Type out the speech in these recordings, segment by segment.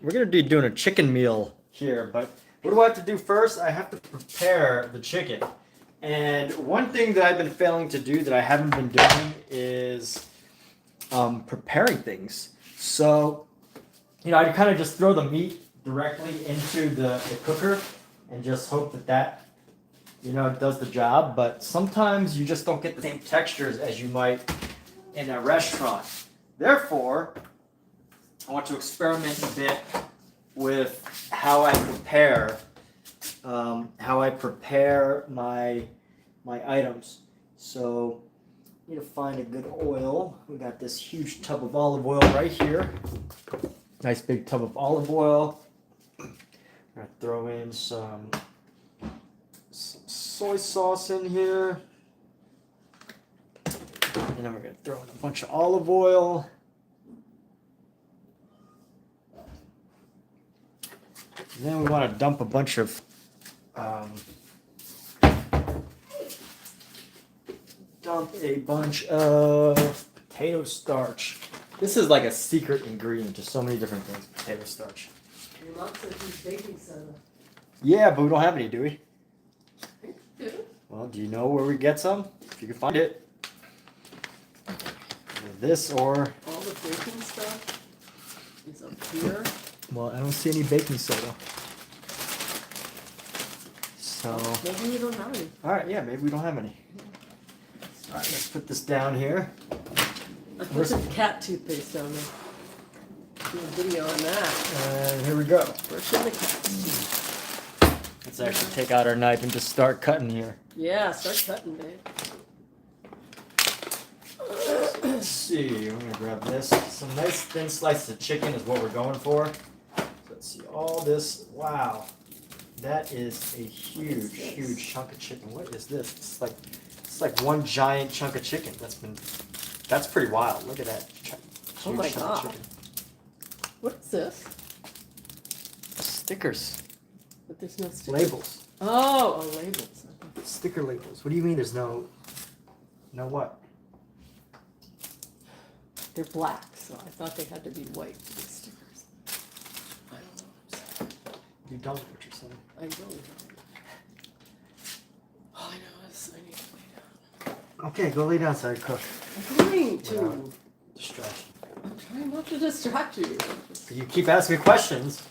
we're gonna be doing a chicken meal here, but what do I have to do first? I have to prepare the chicken. And one thing that I've been failing to do that I haven't been doing is preparing things. So, I kind of just throw the meat directly into the cooker and just hope that does the job. But sometimes you just don't get the same textures as you might in a restaurant. Therefore, I want to experiment a bit with how I prepare my items. So, need to find a good oil. We got this huge tub of olive oil right here. Nice big tub of olive oil. I'm gonna throw in some soy sauce in here. And then we're gonna throw in a bunch of olive oil. And then we want to dump a bunch of potato starch. This is like a secret ingredient to so many different things, potato starch. Your mom said use baking soda. Yeah, but we don't have any, do we? I do. Well, do you know where we get some? If you can find it. This or... All the baking stuff is up here. Well, I don't see any baking soda. So... Maybe you don't have any. Alright, yeah, maybe we don't have any. Alright, let's put this down here. I put some cat toothpaste down there. Do a video on that. And here we go. Brushing the cat. Let's actually take out our knife and just start cutting here. Yeah, start cutting, babe. Let's see, I'm gonna grab this. Some nice thin slices of chicken is what we're going for. So let's see, all this, wow. That is a huge chunk of chicken. What is this? It's like one giant chunk of chicken. That's pretty wild. Look at that. Oh my God. What is this? Stickers. But there's no stickers. Labels. Oh, labels. Sticker labels. What do you mean there's no what? They're black, so I thought they had to be white to be stickers. I don't know what I'm saying. You don't know what you're saying. I really don't. All I know is I need to lay down. Okay, go lay down so I cook. I'm trying to. Without distraction. I'm trying not to distract you. You keep asking me questions.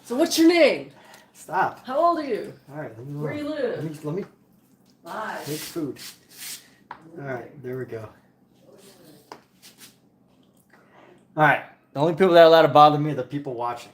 So what's your name? Stop. How old are you? Alright, let me Where you live? Let me Bye. make food. Alright, there we go. Alright, the only people that are allowed to bother me are the people watching.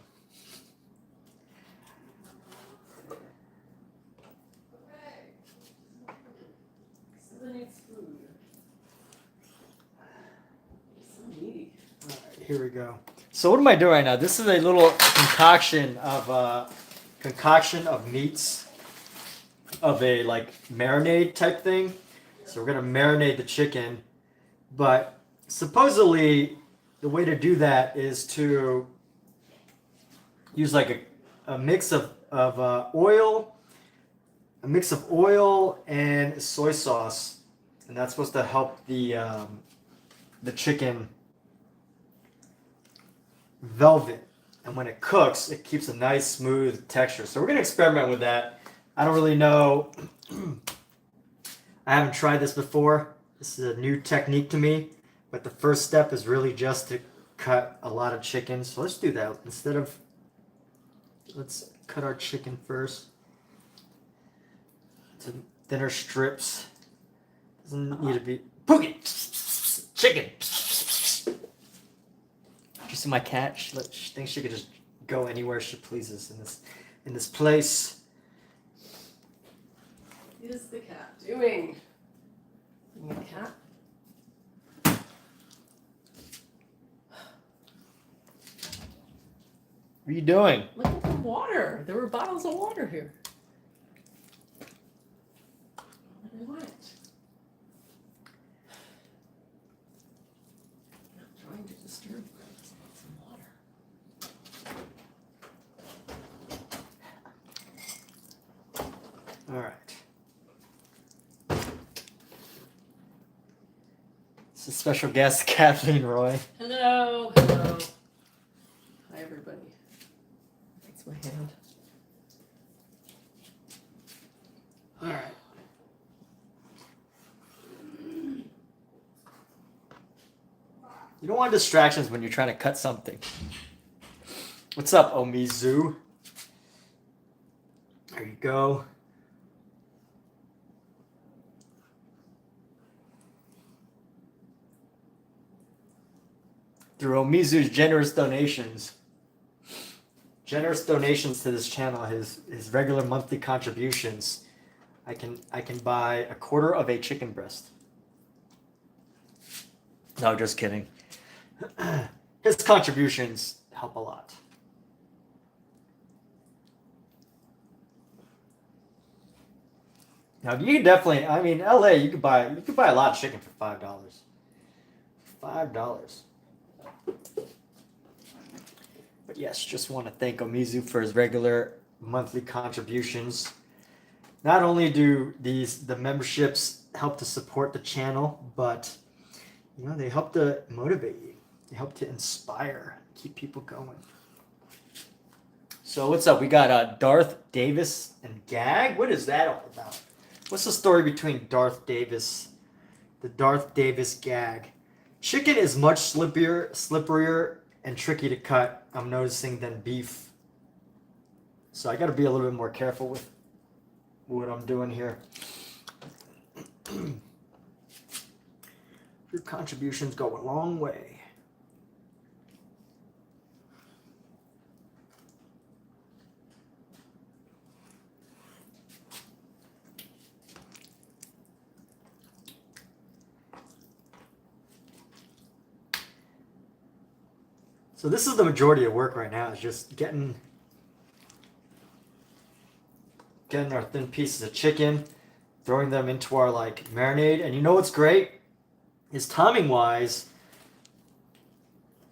Here we go. So what am I doing right now? This is a little concoction of meats, of a like marinade type thing. So we're gonna marinate the chicken, but supposedly the way to do that is to use like a mix of oil, and soy sauce, and that's supposed to help the chicken velvet, and when it cooks it keeps a nice smooth texture. So we're going to experiment with that. I don't really know. I haven't tried this before. This is a new technique to me, but the first step is really just to cut a lot of chicken. So let's do that. Let's cut our chicken first to thinner strips. Doesn't need to be pookie chicken. You see my cat? She thinks she could just go anywhere she pleases in this place. What is the cat doing? The cat? What are you doing? Look at the water. There were bottles of water here. What? I'm not trying to disturb you. I just want some water. All right. It's a special guest, Kathleen Roy. Hello. Hello. Hi, everybody. my hand. All right. You don't want distractions when you're trying to cut something. What's up, Omizu? There you go. Through Omizu's generous donations to this channel, his regular monthly contributions, I can buy a quarter of a chicken breast. No, just kidding. His contributions help a lot. Now you can definitely, I mean, LA, you could buy a lot of chicken for $5. $5. But yes, just want to thank Omizu for his regular monthly contributions. Not only do the memberships help to support the channel, but they help to motivate you. They help to inspire, keep people going. So what's up? We got Darth Davis and Gag. What is that all about? What's the story between the Darth Davis Gag? Chicken is much slipperier and tricky to cut, I'm noticing, than beef. So I got to be a little bit more careful with what I'm doing here. Your contributions go a long way. So this is the majority of work right now, is just getting our thin pieces of chicken, throwing them into our marinade. And you know what's great is, timing wise,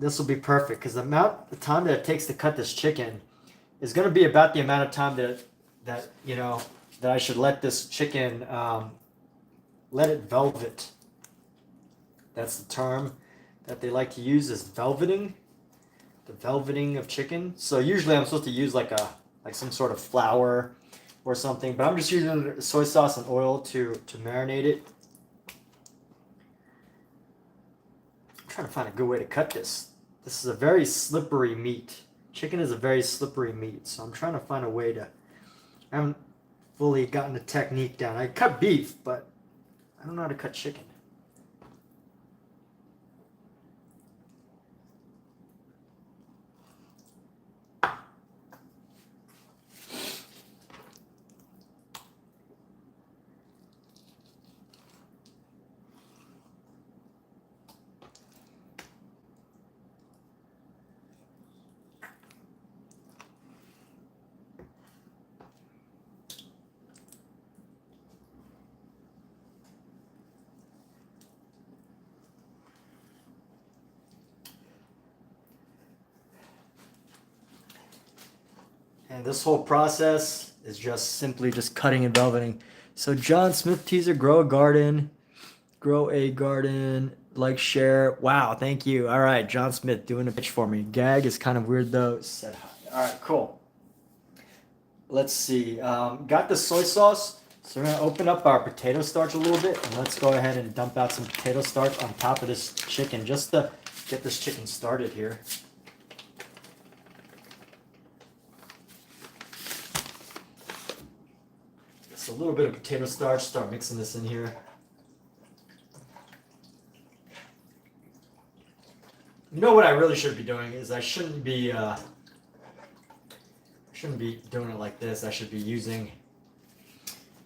this will be perfect, because the time that it takes to cut this chicken is going to be about the amount of time that I should let this chicken let it velvet. That's the term that they like to use, is velveting. The velveting of chicken. So usually I'm supposed to use like some sort of flour or something, but I'm just using soy sauce and oil to marinate it. I'm trying to find a good way to cut this. This is a very slippery meat. Chicken is a very slippery meat, so I'm trying to find a way to. I haven't fully gotten the technique down. I cut beef, but I don't know how to cut chicken. And this whole process is just simply just cutting and velveting. So John Smith teaser, grow a garden, like, share. Wow, thank you. All right, John Smith doing a pitch for me. Gag is kind of weird though. Said hi. All right, cool. Let's see. Got the soy sauce. So we're gonna open up our potato starch a little bit, and let's go ahead and dump out some potato starch on top of this chicken, just to get this chicken started here. A little bit of potato starch, start mixing this in here. You know what I really should be doing is I shouldn't be doing it like this. I should be using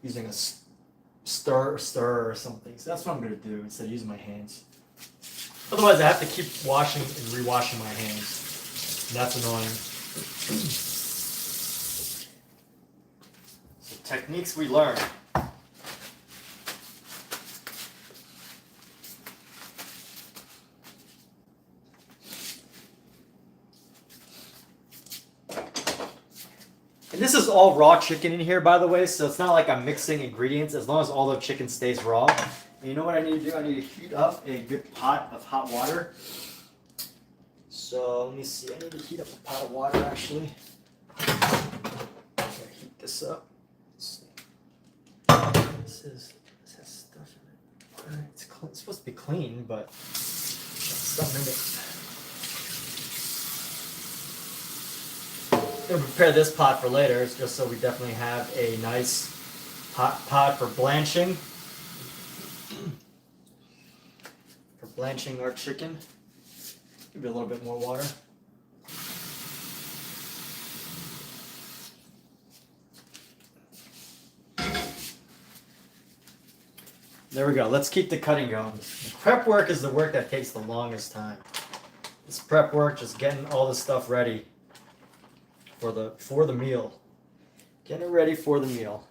a stir or something. So that's what I'm going to do instead of using my hands. Otherwise I have to keep washing and rewashing my hands. And that's annoying. Techniques we learn. And this is all raw chicken in here, by the way, so it's not like I'm mixing ingredients, as long as all the chicken stays raw. And you know what I need to do? I need to heat up a good pot of hot water. So let me see, I need to heat up a pot of water actually. this up. This has stuff in it. It's supposed to be clean, but there's something in it. I'm gonna prepare this pot for later, it's just so we definitely have a nice hot pot for blanching. For blanching our chicken. Maybe a little bit more water. There we go. Let's keep the cutting going. The prep work is the work that takes the longest time. This prep work, just getting all the stuff ready for the meal. Getting it ready for the meal.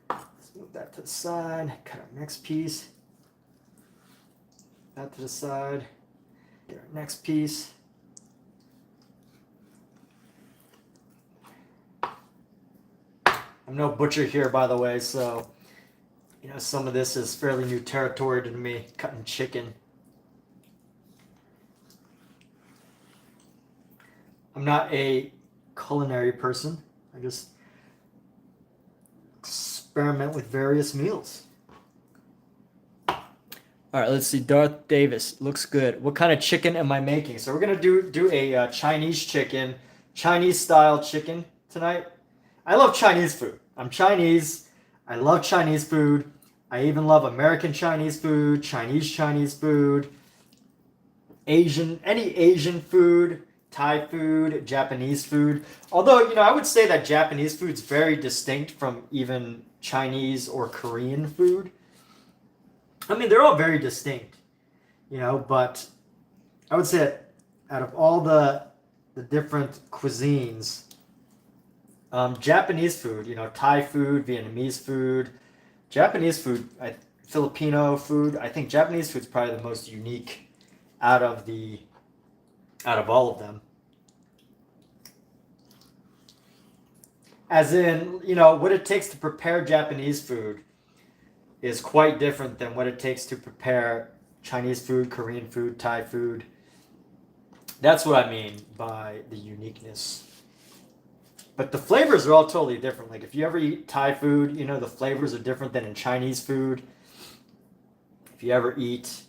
Let's move that to the side. Cut our next piece. That to the side. Get our next piece. I'm no butcher here, by the way, so some of this is fairly new territory to me, cutting chicken. I'm not a culinary person. I just experiment with various meals. All right, let's see. Darth Davis looks good. What kind of chicken am I making? So we're gonna do a Chinese chicken, Chinese style chicken tonight. I love Chinese food. I'm Chinese. I love Chinese food. I even love American Chinese food, Chinese food, any Asian food, Thai food, Japanese food. Although, I would say that Japanese food is very distinct from even Chinese or Korean food. I mean, they're all very distinct, but I would say that out of all the different cuisines, Japanese food, Thai food, Vietnamese food, Japanese food, Filipino food. I think Japanese food is probably the most unique out of all of them. As in, what it takes to prepare Japanese food is quite different than what it takes to prepare Chinese food, Korean food, Thai food. That's what I mean by the uniqueness. But the flavors are all totally different. Like if you ever eat Thai food, the flavors are different than in Chinese food. If you ever eat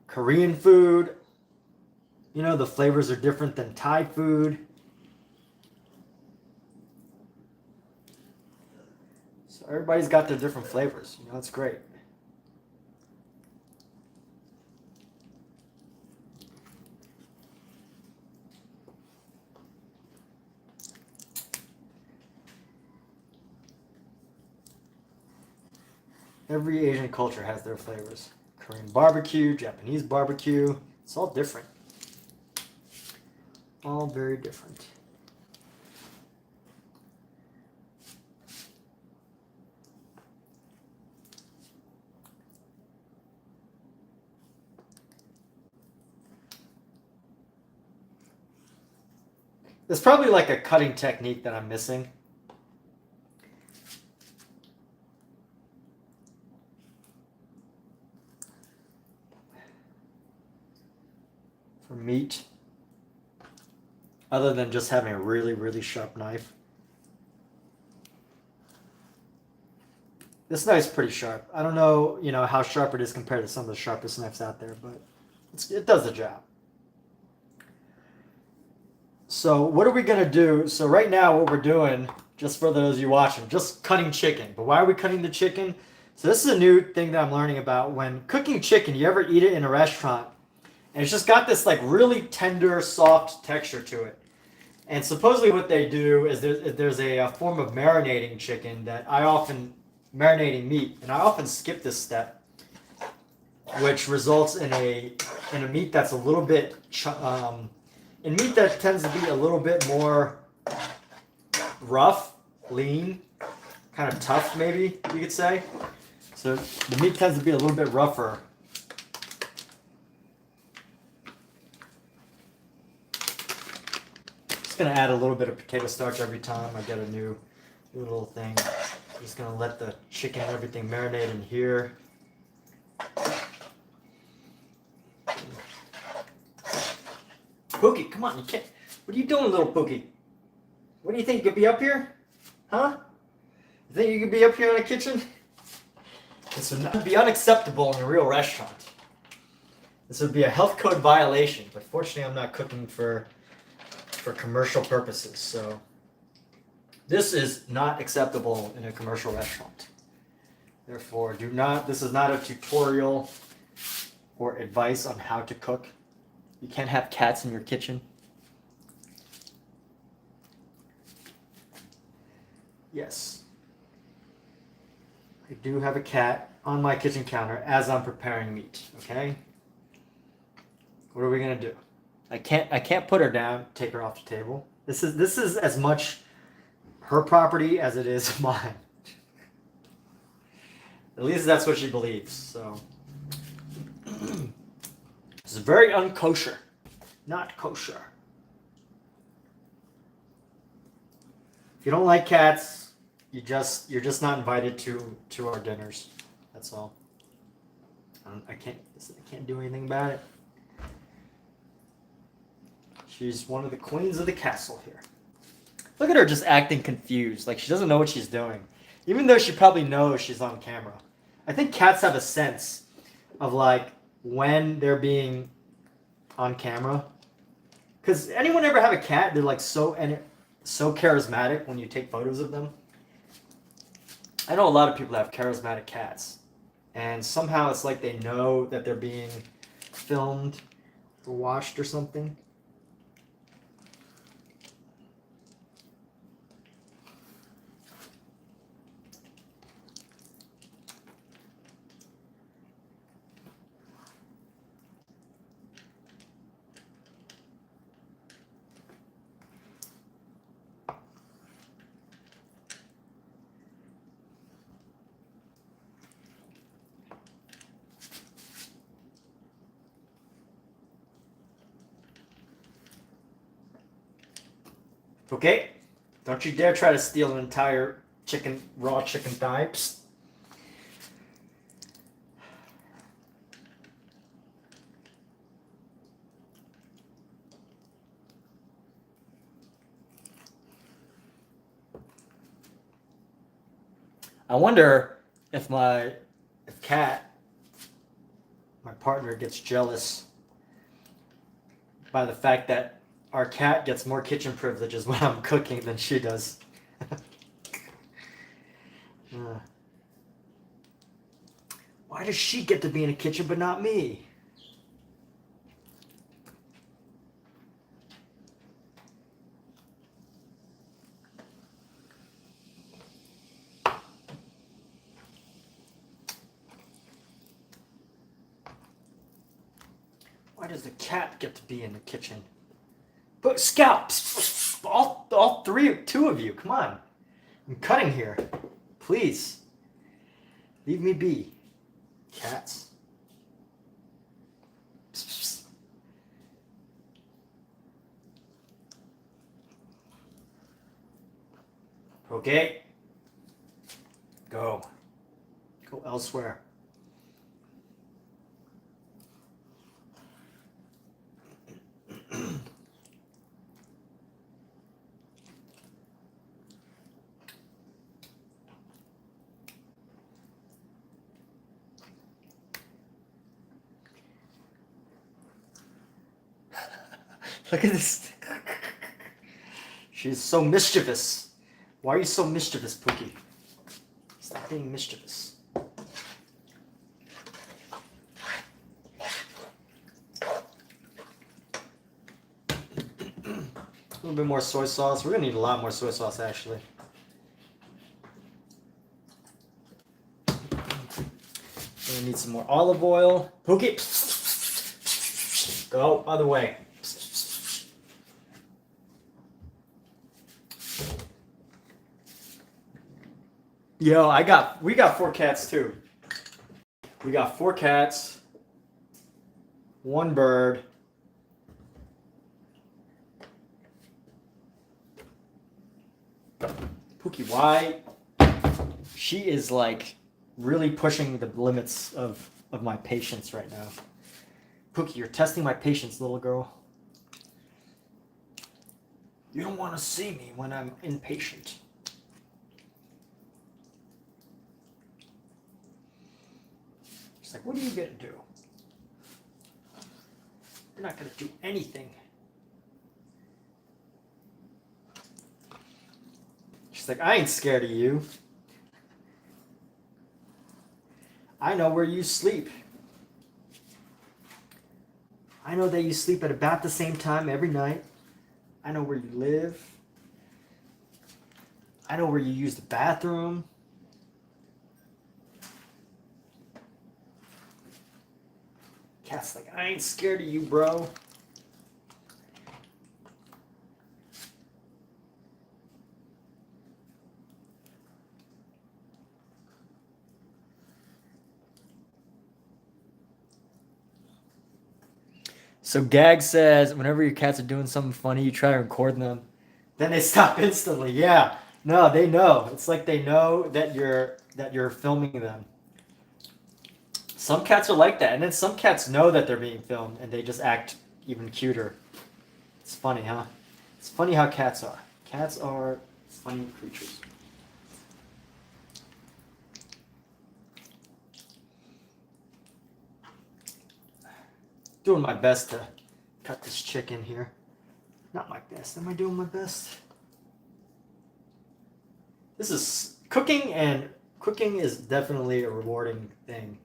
Korean food, the flavors are different than Thai food. So everybody's got their different flavors. It's great. Every Asian culture has their flavors. Korean barbecue, Japanese barbecue. It's all different. All very different. There's probably like a cutting technique that I'm missing. For meat, other than just having a really, really sharp knife. This knife's pretty sharp. I don't know, how sharp it is compared to some of the sharpest knives out there, but it does the job. So what are we going to do? So right now what we're doing, just for those of you watching, just cutting chicken. But why are we cutting the chicken? So this is a new thing that I'm learning about. When cooking chicken, you ever eat it in a restaurant, and it's just got this like really tender, soft texture to it. And supposedly what they do is there's a form of marinating chicken that marinating meat, and I often skip this step, which results in a meat that's a little bit, in meat that tends to be a little bit more rough, lean, kind of tough maybe, you could say. So the meat tends to be a little bit rougher. Just gonna add a little bit of potato starch every time I get a new little thing. Just gonna let the chicken and everything marinate in here. Pookie, come on, you can't. What are you doing, little Pookie? What do you think? You could be up here? Huh? You think you could be up here in the kitchen? This would not be unacceptable in a real restaurant. This would be a health code violation, but fortunately I'm not cooking for commercial purposes, so this is not acceptable in a commercial restaurant. Therefore, this is not a tutorial or advice on how to cook. You can't have cats in your kitchen. Yes. I do have a cat on my kitchen counter as I'm preparing meat, okay? What are we gonna do? I can't put her down, take her off the table. This is as much her property as it is mine. At least that's what she believes, so. This is very unkosher. Not kosher. If you don't like cats, you're just not invited to our dinners. That's all. I can't do anything about it. She's one of the queens of the castle here. Look at her just acting confused, like she doesn't know what she's doing. Even though she probably knows she's on camera. I think cats have a sense of like when they're being on camera. Because anyone ever have a cat? They're like so charismatic when you take photos of them. I know a lot of people have charismatic cats. And somehow it's like they know that they're being filmed or watched or something. Okay, don't you dare try to steal an entire raw chicken thigh. Psst. I wonder if my partner gets jealous by the fact that our cat gets more kitchen privileges when I'm cooking than she does. Why does she get to be in the kitchen but not me? Why does the cat get to be in the kitchen? But Scout, all two of you, come on. I'm cutting here. Please. Leave me be. Cats. Okay. Go. Go elsewhere. Look at this. She's so mischievous. Why are you so mischievous, Pookie? Stop being mischievous. A little bit more soy sauce. We're gonna need a lot more soy sauce, actually. We're gonna need some more olive oil. Pookie, go other way. Yo, we got 4 cats too. We got 4 cats, 1 bird. Pookie, why? She is like really pushing the limits of my patience right now. Pookie, you're testing my patience, little girl. You don't want to see me when I'm impatient. She's like, what are you going to do? You're not going to do anything. She's like, I ain't scared of you. I know where you sleep. I know that you sleep at about the same time every night. I know where you live. I know where you use the bathroom. Cat's like, I ain't scared of you, bro. So Gag says, whenever your cats are doing something funny, you try to record them. Then they stop instantly. Yeah. No, they know. It's like they know that you're filming them. Some cats are like that, and then some cats know that they're being filmed and they just act even cuter. It's funny, huh? It's funny how cats are. Cats are funny creatures. Doing my best to cut this chicken here. Not my best. Am I doing my best? This is cooking, and cooking is definitely a rewarding thing.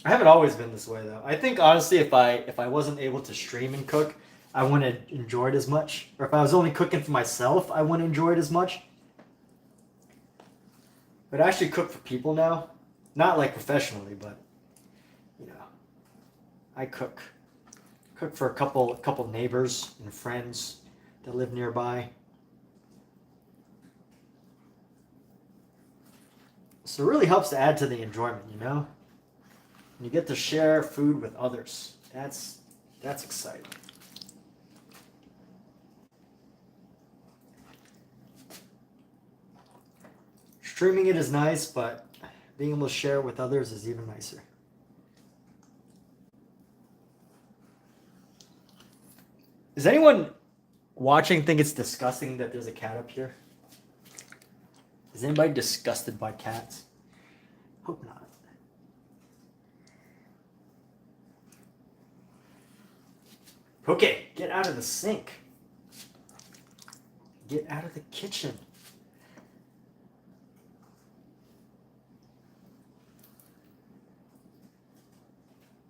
I haven't always been this way though. I think honestly, if I wasn't able to stream and cook, I wouldn't enjoy it as much. Or if I was only cooking for myself, I wouldn't enjoy it as much. But I actually cook for people now, not like professionally, but you know, I cook for a couple neighbors and friends that live nearby. So it really helps to add to the enjoyment, you know? You get to share food with others. That's exciting. Streaming it is nice, but being able to share it with others is even nicer. Does anyone watching think it's disgusting that there's a cat up here? Is anybody disgusted by cats? Hope not. Okay, get out of the sink. Get out of the kitchen.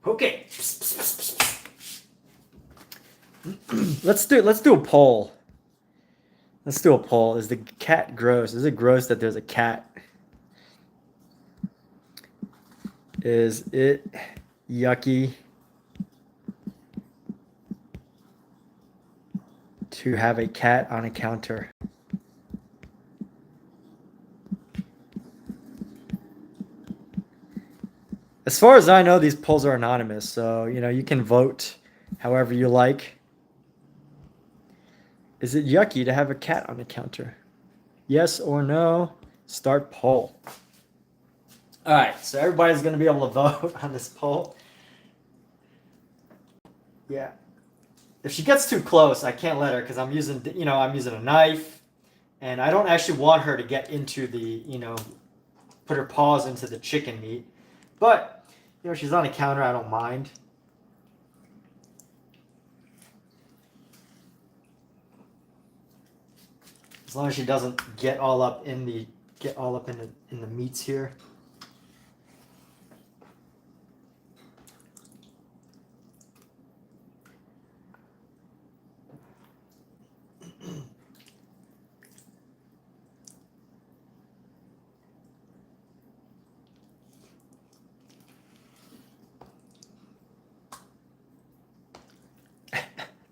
Okay. Let's do a poll. Let's do a poll. Is the cat gross? Is it gross that there's a cat? Is it yucky to have a cat on a counter? As far as I know, these polls are anonymous, so you can vote however you like. Is it yucky to have a cat on the counter? Yes or no? Start poll. All right, so everybody's going to be able to vote on this poll. Yeah. If she gets too close, I can't let her because I'm using a knife, and I don't actually want her to get into the, put her paws into the chicken meat. But, she's on a counter, I don't mind. As long as she doesn't get all up in the meats here.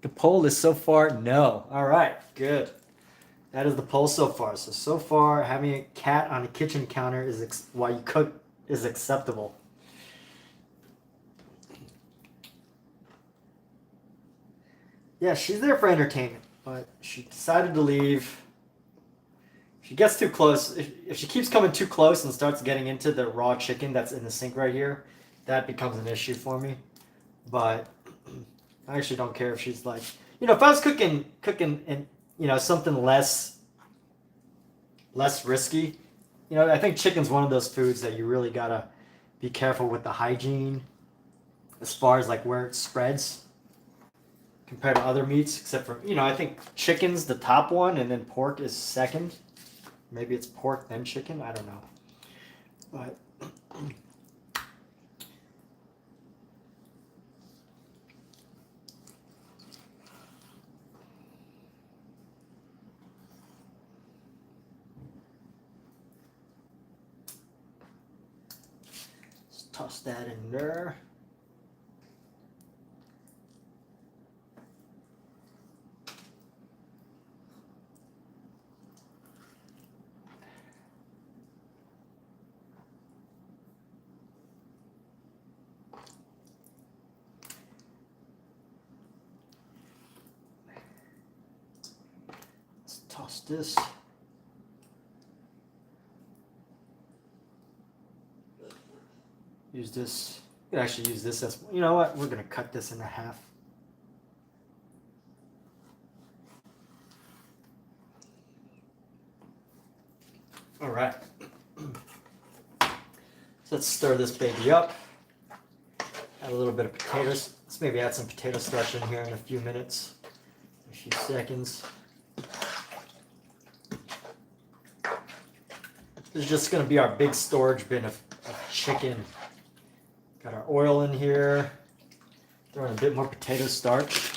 The poll is so far no. All right, good. That is the poll so far. So far, having a cat on a kitchen counter is while you cook is acceptable. Yeah, she's there for entertainment, but she decided to leave. If she gets too close, if she keeps coming too close and starts getting into the raw chicken that's in the sink right here, that becomes an issue for me. But I actually don't care if she's like You know, if I was cooking in, you know, something less risky, you know, I think chicken's one of those foods that you really gotta be careful with the hygiene as far as like where it spreads compared to other meats, except for, you know, I think chicken's the top one and then pork is second. Maybe it's pork then chicken, I don't know. But let's toss that in there. Let's toss this. Use this. You can actually use this as, you know what? We're gonna cut this in half. All right. So let's stir this baby up. Add a little bit of potatoes. Let's maybe add some potato starch in here in a few minutes, a few seconds. This is just gonna be our big storage bin of chicken. Got our oil in here. Throw in a bit more potato starch.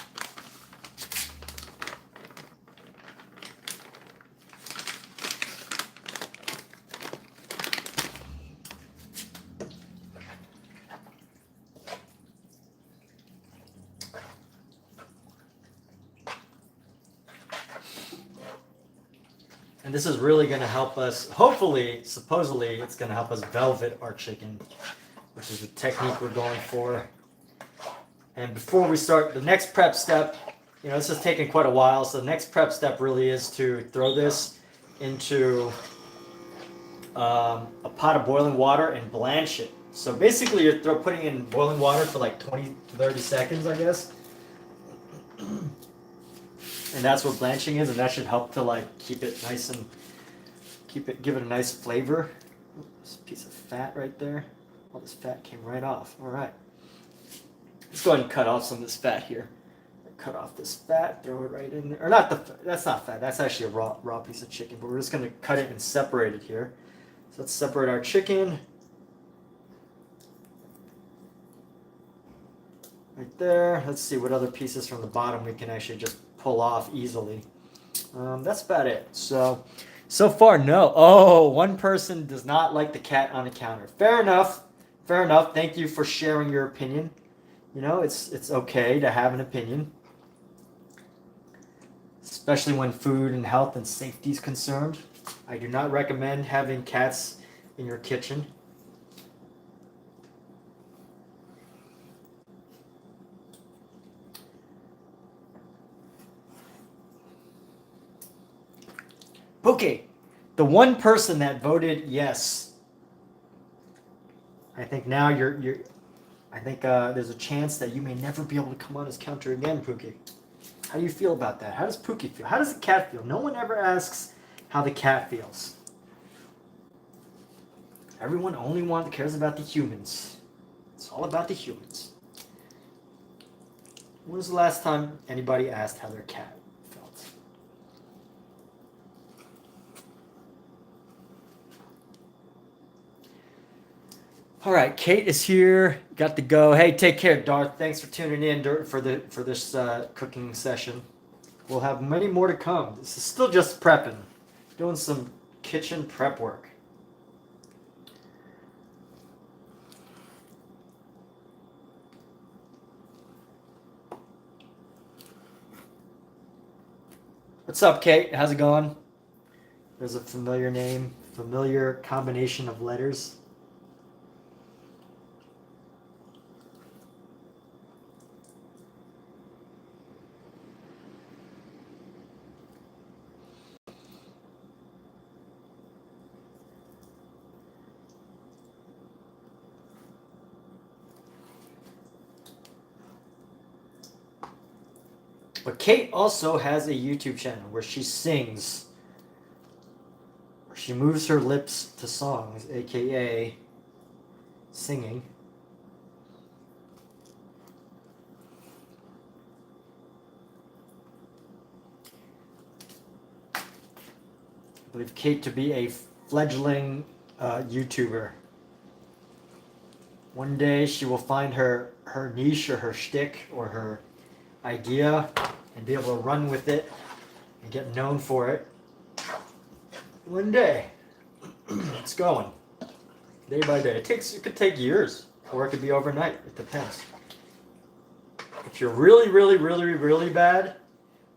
And this is really going to help us, hopefully, supposedly, it's going to help us velvet our chicken, which is the technique we're going for. And before we start the next prep step, you know, this is taking quite a while, so the next prep step really is to throw this into a pot of boiling water and blanch it. So basically you're putting in boiling water for like 20 to 30 seconds, I guess. And that's what blanching is, and that should help to like keep it nice and give it a nice flavor. This piece of fat right there. All this fat came right off. All right. Let's go ahead and cut off some of this fat here. Cut off this fat, throw it right in there. Or not that's not fat. That's actually a raw piece of chicken. But we're just gonna cut it and separate it here. So let's separate our chicken. Right there. Let's see what other pieces from the bottom we can actually just pull off easily. That's about it. So far, no. Oh, one person does not like the cat on the counter. Fair enough. Fair enough. Thank you for sharing your opinion. You know, it's okay to have an opinion, especially when food and health and safety is concerned. I do not recommend having cats in your kitchen. Okay, the one person that voted yes. I think now I think there's a chance that you may never be able to come on his counter again, Pookie. How do you feel about that? How does Pookie feel? How does the cat feel? No one ever asks how the cat feels. Everyone only cares about the humans. It's all about the humans. When was the last time anybody asked how their cat felt? All right, Kate is here. Got to go. Hey, take care, Darth. Thanks for tuning in for this cooking session. We'll have many more to come. This is still just prepping, doing some kitchen prep work. What's up, Kate? How's it going? There's a familiar name, familiar combination of letters. But Kate also has a YouTube channel where she sings, where she moves her lips to songs, aka singing. I believe Kate to be a fledgling YouTuber. One day she will find her niche or her shtick or her idea and be able to run with it and get known for it. One day. It's going. Day by day. It could take years or it could be overnight. It depends. If you're really, really, really, really bad,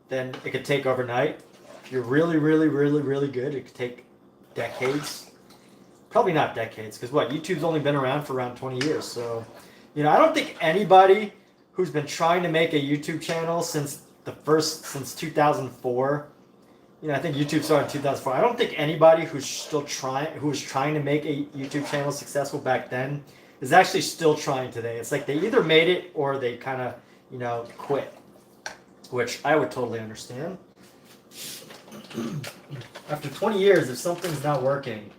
then it could take overnight. If you're really, really, really, really good, it could take decades. Probably not decades, because what? YouTube's only been around for around 20 years. So, I don't think anybody who's been trying to make a YouTube channel since 2004. I think YouTube started in 2004. I don't think anybody who was trying to make a YouTube channel successful back then is actually still trying today. It's like they either made it or they kind of, quit, which I would totally understand. After 20 years, if something's not working,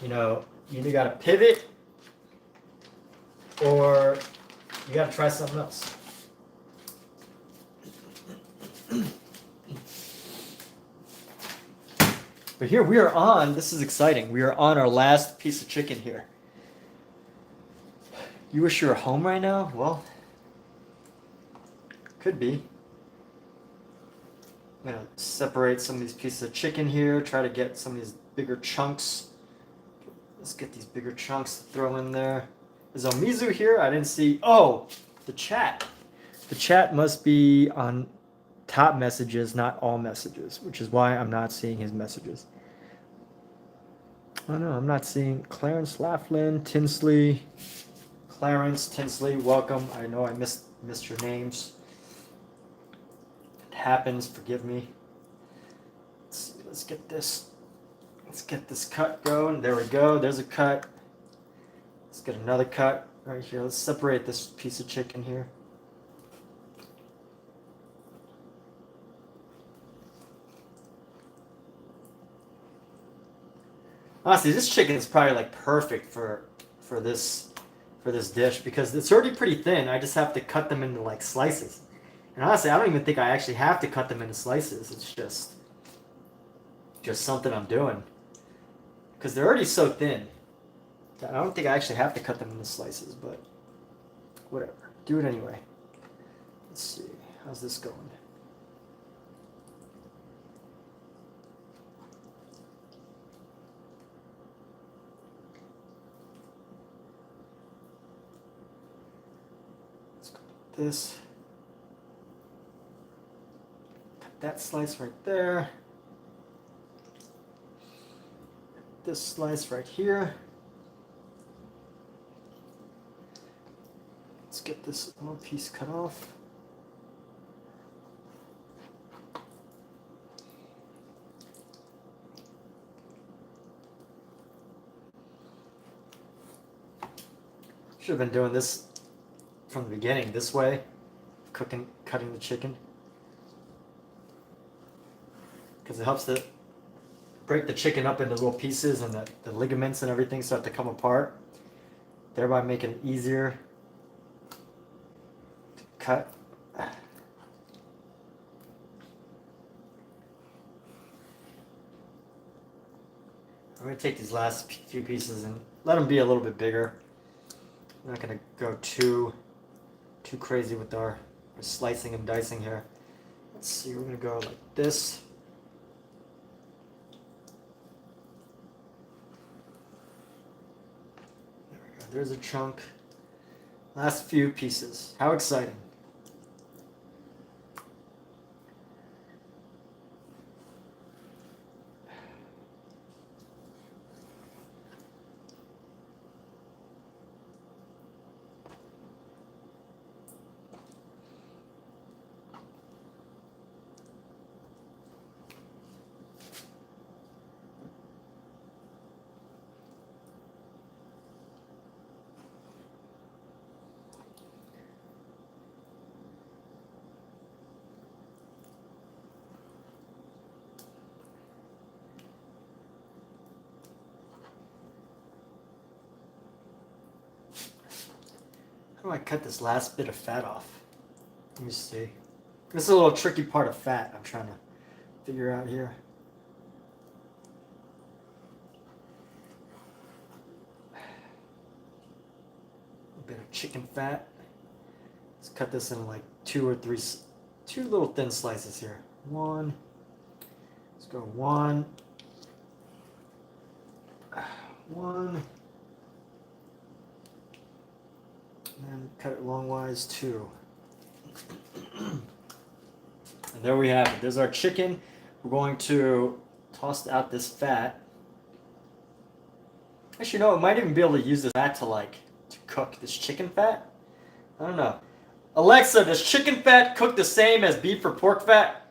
you either got to pivot or you got to try something else. But here we are on, this is exciting, we are on our last piece of chicken here. You wish you were home right now? Well, could be. I'm going to separate some of these pieces of chicken here, try to get some of these bigger chunks. Let's get these bigger chunks to throw in there. Is Omizu here? I didn't see. Oh, the chat. The chat must be on top messages, not all messages, which is why I'm not seeing his messages. Oh no, I'm not seeing Clarence Laughlin, Tinsley, Clarence, Tinsley, welcome. I know I missed your names. It happens, forgive me. Let's see, let's get this cut going. There we go, there's a cut. Let's get another cut right here. Let's separate this piece of chicken here. Honestly, this chicken is probably like perfect for this dish because it's already pretty thin. I just have to cut them into like slices. And honestly, I don't even think I actually have to cut them into slices. It's just something I'm doing because they're already so thin. I don't think I actually have to cut them into slices, but whatever. Do it anyway. Let's see. How's this going? This, cut that slice right there, this slice right here. Let's get this little piece cut off. Should have been doing this from the beginning, this way, cutting the chicken, because it helps to break the chicken up into little pieces and the ligaments and everything start to come apart, thereby making it easier to cut. I'm going to take these last few pieces and let them be a little bit bigger. I'm not going to go too crazy with our slicing and dicing here. Let's see, we're going to go like this. There we go. There's a chunk. Last few pieces. How exciting. How do I cut this last bit of fat off? Let me see. This is a little tricky part of fat I'm trying to figure out here. A bit of chicken fat. Let's cut this in like two little thin slices here. One. Let's go one. One. And cut it longwise, 2. And there we have it. There's our chicken. We're going to toss out this fat. Actually, no, I might even be able to use this fat to cook this chicken fat. I don't know. Alexa, does chicken fat cook the same as beef or pork fat?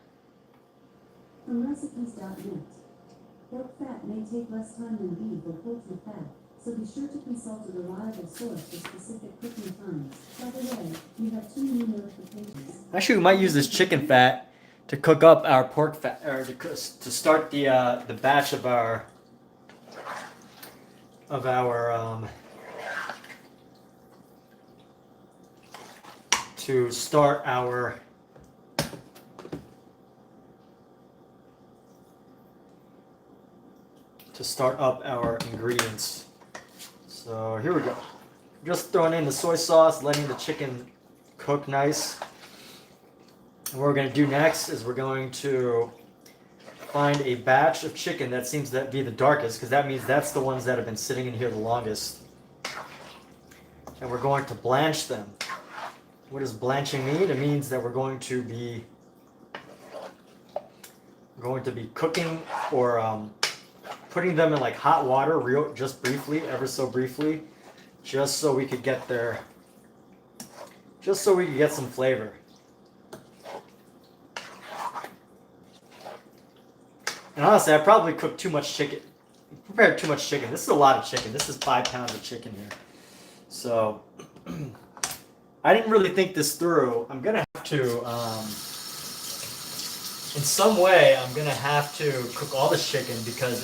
From recipes.net. Pork fat may take less time than beef or poultry fat, so be sure to consult a reliable source for specific cooking times. By the way, you have 2 new notifications. Actually, we might use this chicken fat to cook up our pork fat, or to start the batch of our to start our up our ingredients. So here we go. Just throwing in the soy sauce, letting the chicken cook nice. And what we're going to do next is we're going to find a batch of chicken that seems to be the darkest, because that means that's the ones that have been sitting in here the longest. And we're going to blanch them. What does blanching mean? It means that we're going to be cooking or putting them in like hot water, just briefly, ever so briefly, just so we could get some flavor. And honestly, I probably cooked too much chicken. Prepared too much chicken. This is a lot of chicken. This is 5 pounds of chicken here. So I didn't really think this through. I'm gonna have to, in some way, I'm gonna have to cook all this chicken because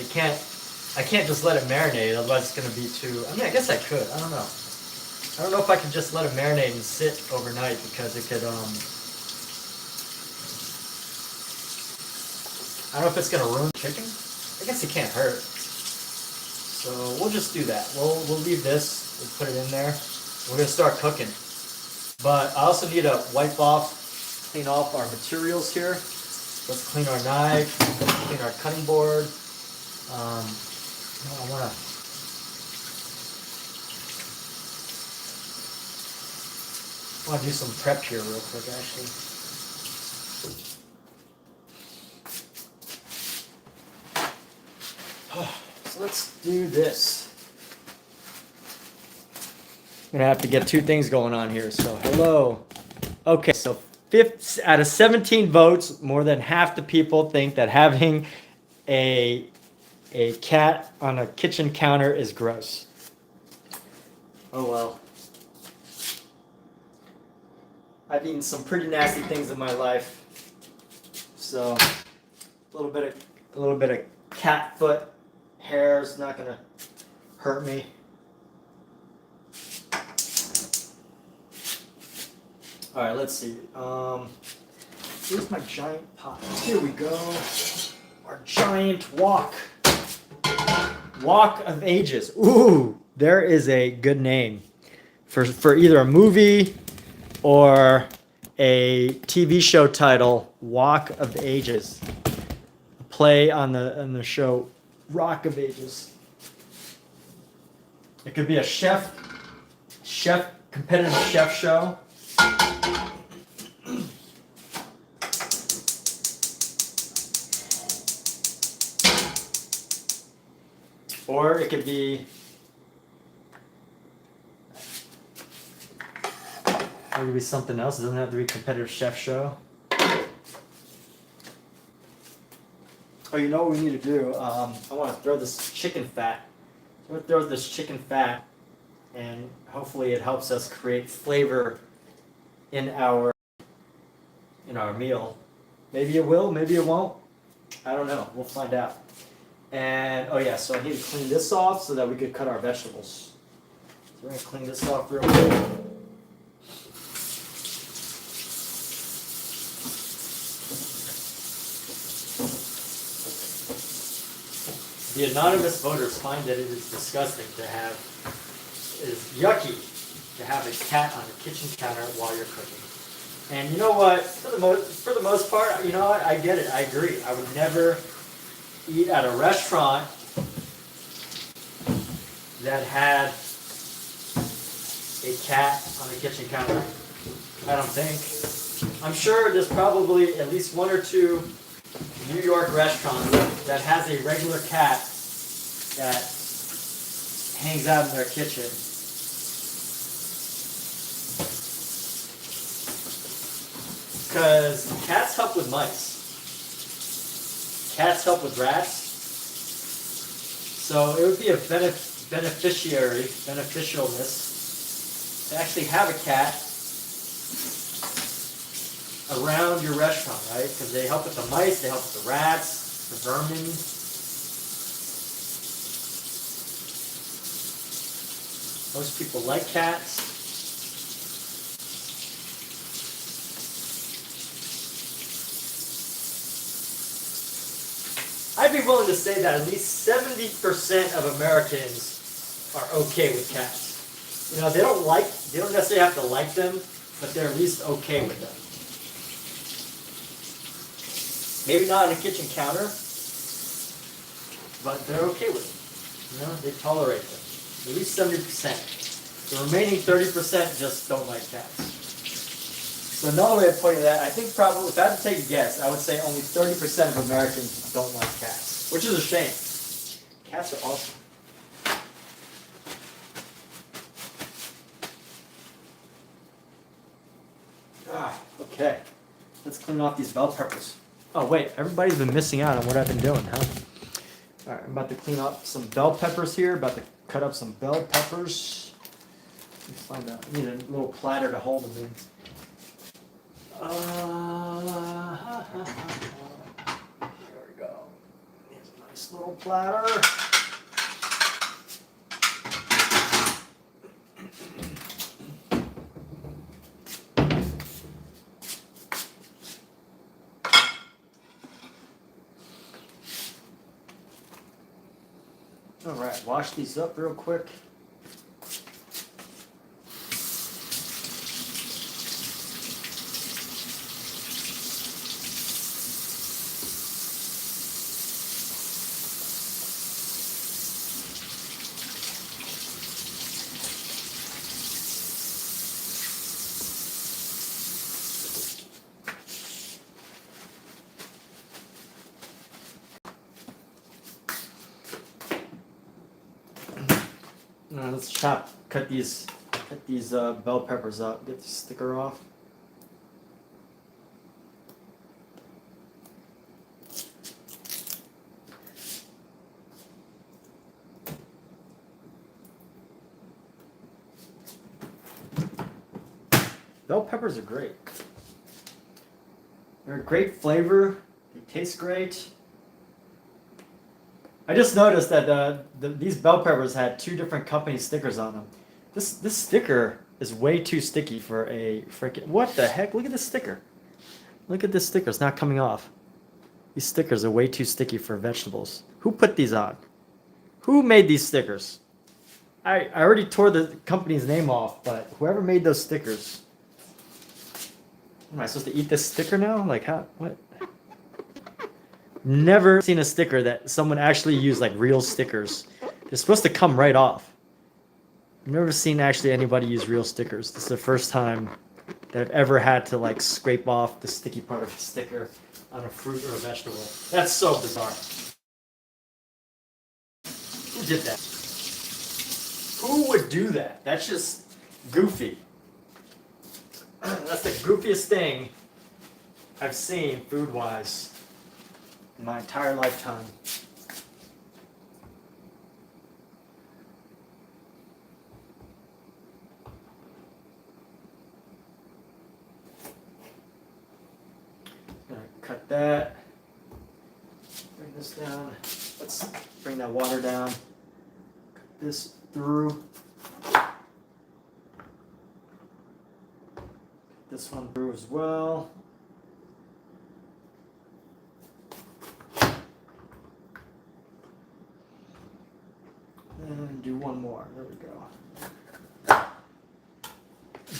I can't just let it marinate. Otherwise, it's gonna be too. I mean, I guess I could. I don't know. I don't know if I can just let it marinate and sit overnight because it could. I don't know if it's gonna ruin chicken. I guess it can't hurt. So we'll just do that. We'll leave this. We'll put it in there. We're gonna start cooking. But I also need to clean off our materials here. Let's clean our knife, clean our cutting board. I want to do some prep here real quick, actually. So let's do this. I'm gonna have to get 2 things going on here. So hello. Okay, so 5 out of 17 votes, more than half the people think that having a cat on a kitchen counter is gross. Oh well. I've eaten some pretty nasty things in my life. So a little bit of cat foot hair is not gonna hurt me. All right, let's see. Here's my giant pot. Here we go. Our giant wok. Wok of Ages. Ooh, there is a good name for either a movie or a TV show title. Wok of Ages. A play on the show Rock of Ages. It could be a competitive chef show. Or it could be something else. It doesn't have to be a competitive chef show. Oh, you know what we need to do? I want to throw this chicken fat. I'm going to throw this chicken fat, and hopefully it helps us create flavor in our meal. Maybe it will, maybe it won't. I don't know. We'll find out. And oh yeah, so I need to clean this off so that we could cut our vegetables. So we're gonna clean this off real quick. The anonymous voters find that it is disgusting to have, it is yucky to have a cat on a kitchen counter while you're cooking. And you know what? For the most part, you know what? I get it. I agree. I would never eat at a restaurant that had a cat on the kitchen counter. I don't think. I'm sure there's probably at least one or two New York restaurants that has a regular cat that hangs out in their kitchen. Because cats help with mice. Cats help with rats. So it would be a beneficialness to actually have a cat around your restaurant, right? Because they help with the mice, they help with the rats, the vermin. Most people like cats. I'd be willing to say that at least 70% of Americans are okay with cats. You know, they don't necessarily have to like them, but they're at least okay with them. Maybe not on a kitchen counter, but they're okay with them. You know, they tolerate them. At least 70%. The remaining 30% just don't like cats. So another way of putting that, I think probably, if I had to take a guess, I would say only 30% of Americans don't like cats, which is a shame. Cats are awesome. Okay, let's clean off these bell peppers. Oh wait, everybody's been missing out on what I've been doing, huh? All right, I'm about to clean up some bell peppers here. About to cut up some bell peppers. Let's find out. I need a little platter to hold them in. There we go. Here's a nice little platter. All right, wash these up real quick. Let's cut these bell peppers up. Get the sticker off. Bell peppers are great. They're a great flavor. They taste great. I just noticed that these bell peppers had two different company stickers on them. This sticker is way too sticky for a freaking... What the heck? Look at this sticker. Look at this sticker. It's not coming off. These stickers are way too sticky for vegetables. Who put these on? Who made these stickers? I already tore the company's name off, but whoever made those stickers... Am I supposed to eat this sticker now? Like how? What? Never seen a sticker that someone actually used like real stickers. They're supposed to come right off. I've never seen actually anybody use real stickers. This is the first time that I've ever had to like scrape off the sticky part of the sticker on a fruit or a vegetable. That's so bizarre. Who did that? Who would do that? That's just goofy. That's the goofiest thing I've seen food-wise in my entire lifetime. Gonna cut that. Bring this down. Let's bring that water down. Cut this through. This one through as well. we go.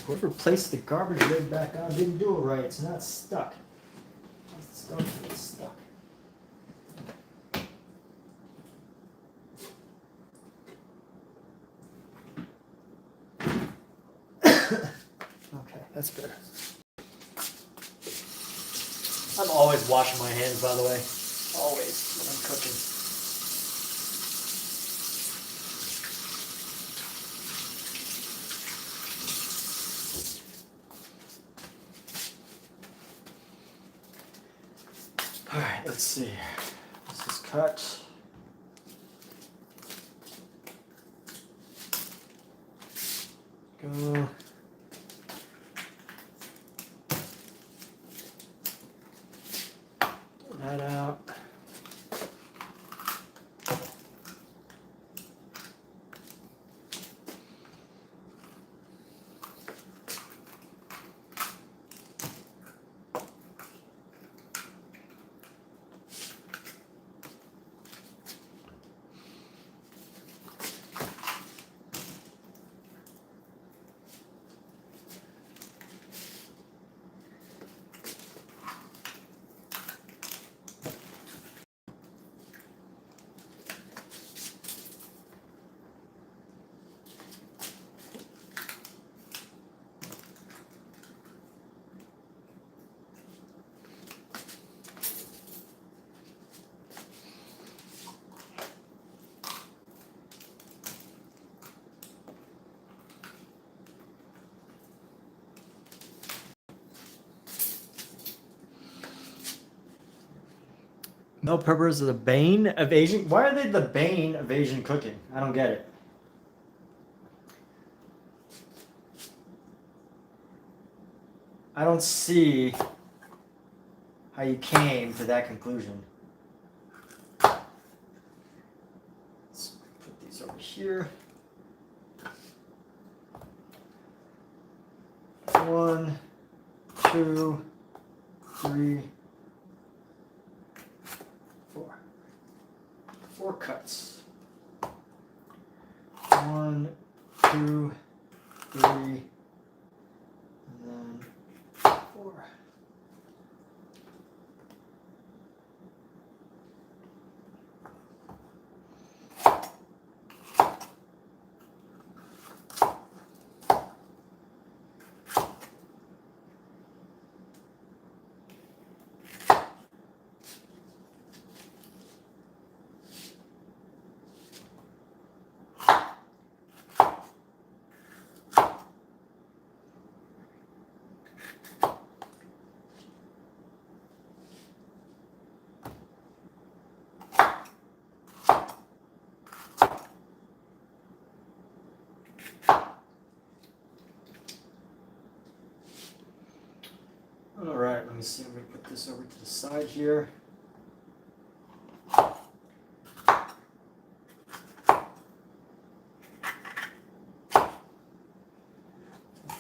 Whoever placed the garbage lid back on didn't do it right. It's not stuck. It's going to get stuck. Okay, that's better. I'm always washing my hands, by the way. Always when I'm cooking. All right, let's see. This is cut. Go. Get that out. Bell peppers are the bane of Asian. Why are they the bane of Asian cooking? I don't get it. I don't see how you came to that conclusion. Let's put these over here. 1, 2, 3, 4. 4 cuts. 1, 2, 3, and then 4. All right, let me see. I'm going to put this over to the side here.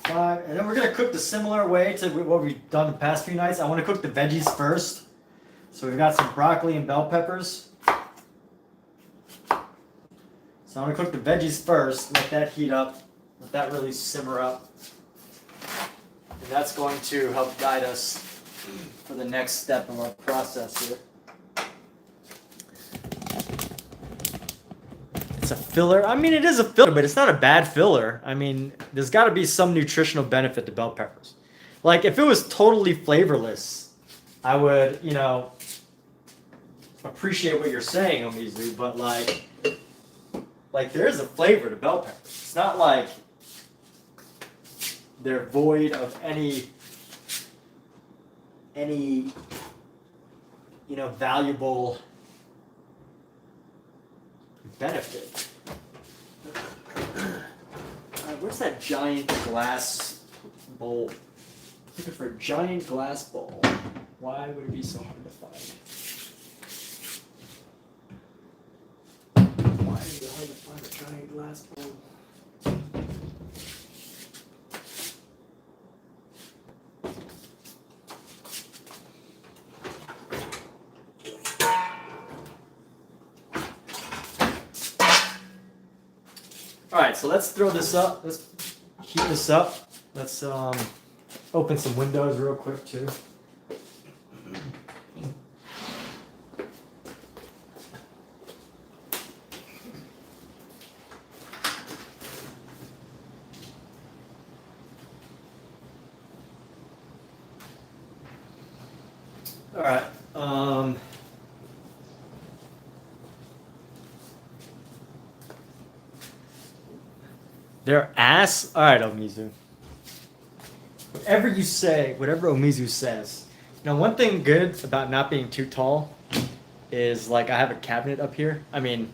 5, and then we're going to cook the similar way to what we've done the past few nights. I want to cook the veggies first. So we've got some broccoli and bell peppers. So I'm going to cook the veggies first, let that heat up, let that really simmer up. And that's going to help guide us for the next step of our process here. It's a filler. I mean, it is a filler, but it's not a bad filler. I mean, there's got to be some nutritional benefit to bell peppers. Like, if it was totally flavorless, I would, appreciate what you're saying, Omizu, but like there is a flavor to bell peppers. It's not like they're void of any valuable benefit. Where's that giant glass bowl? Looking for a giant glass bowl. Why would it be so hard to find? Why is it hard to find a giant glass bowl? Alright, so so let's throw this up. Let's heat this up. Let's open some windows real quick too. All right. Their ass. All right, Omizu. Whatever you say, whatever Omizu says. Now, one thing good about not being too tall is like I have a cabinet up here. I mean,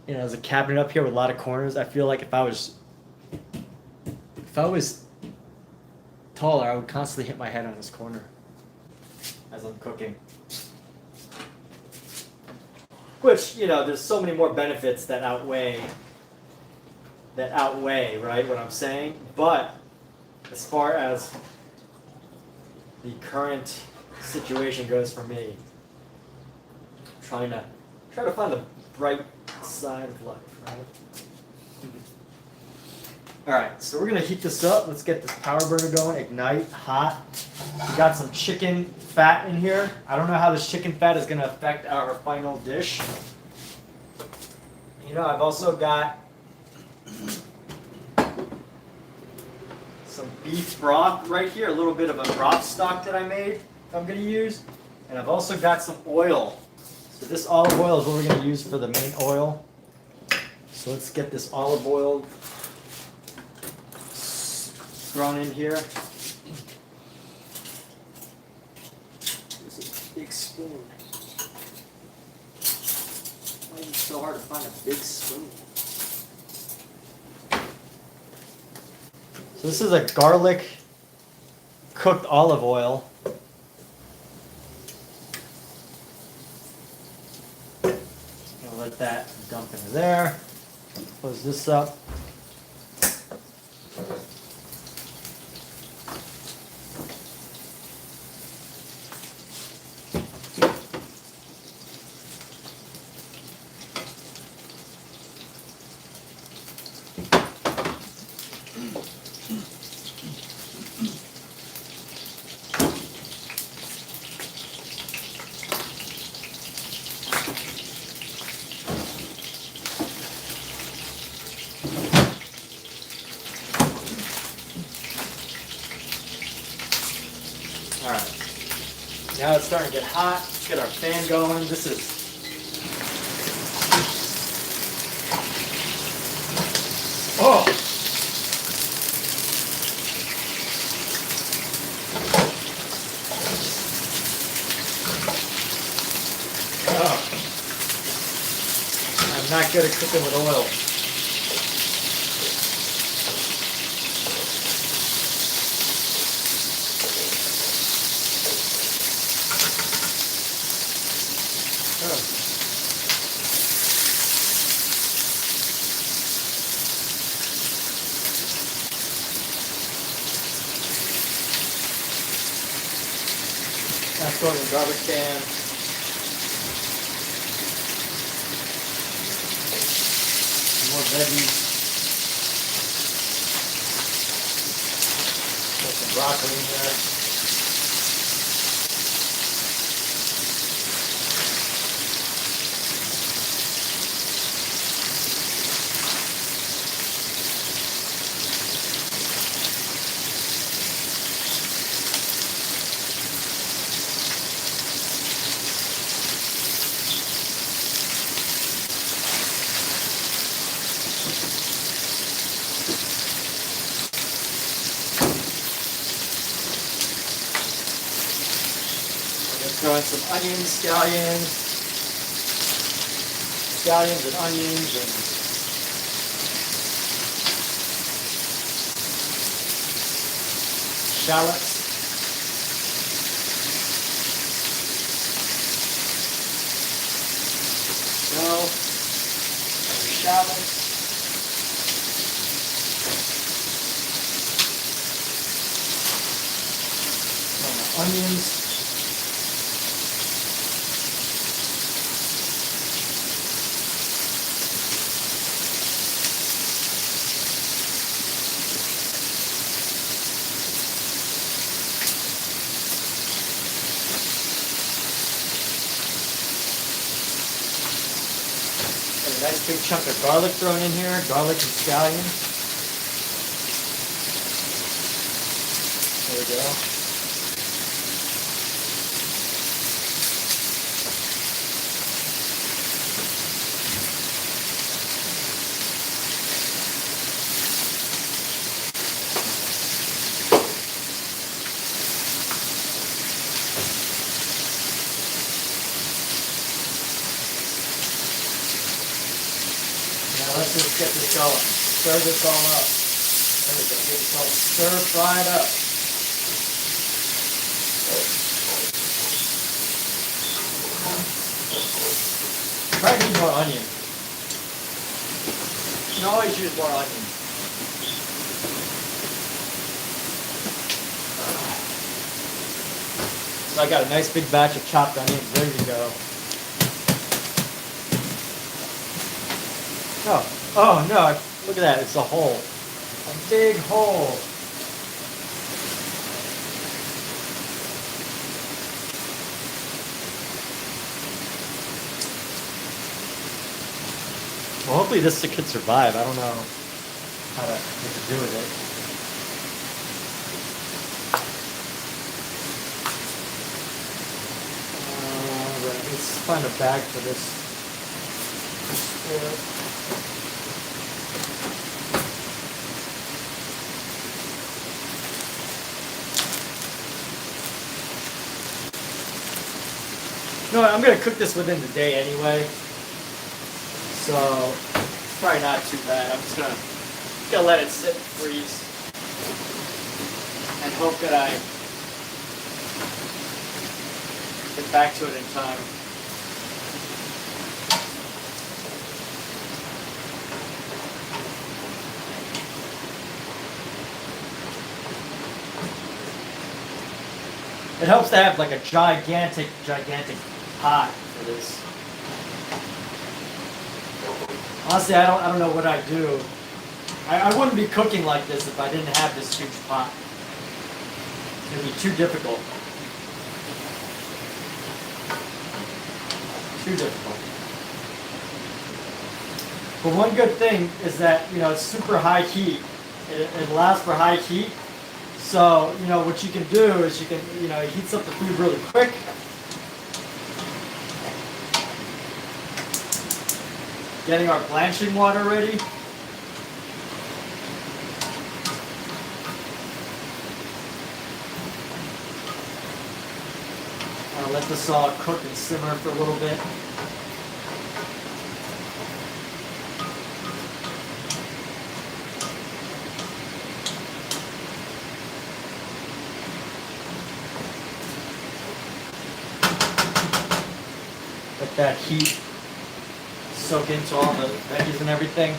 there's a cabinet up here with a lot of corners. I feel like if I was taller, I would constantly hit my head on this corner as I'm cooking. Which, there's so many more benefits that outweigh, right, what I'm saying. But as far as the current situation goes for me, try to find the bright side of life, right? Alright, so we're gonna heat this up. Let's get this power burner going, ignite, hot. We got some chicken fat in here. I don't know how this chicken fat is gonna affect our final dish. I've also got some beef broth right here, a little bit of a broth stock that I made I'm gonna use. And I've also got some oil. So this olive oil is what we're gonna use for the main oil. So let's get this olive oil thrown in here. This is a big spoon. Why is it so hard to find a big spoon? So this is a garlic cooked olive oil. I'll let that dump into there. Close this up. Alright, now it's starting to get hot. Let's get our fan going. This is oh! I'm not good at cooking with oil. That's going in the garbage can. More veggies. Put some broccoli in there. Throw in some onions, scallions and onions and shallots. So, shallots. Some onions. nice big chunk of garlic thrown in here, garlic and scallions. There we go. Now let's just get this going. Stir this all up. There we go. Get this all stir-fried up. Probably need more onion. You can always use more onion. So I got a nice big batch of chopped onions ready to go. Oh no, look at that, it's a hole. A big hole. Well, hopefully this could survive. I don't know what to do with it. Let's find a bag for this. No, I'm gonna cook this within the day anyway, so it's probably not too bad. I'm just gonna let it sit and freeze, and hope that I get back to it in time. It helps to have like a gigantic pot for this. Honestly, I don't know what I'd do. I wouldn't be cooking like this if I didn't have this huge pot. It'd be too difficult. Too difficult. But one good thing is that, you know, it's super high heat. It allows for high heat. So, you know, what you can do is you can, you know, it heats up the food really quick. Getting our blanching water ready. I'll let this all cook and simmer for a little bit. Let that heat soak into all the veggies and everything.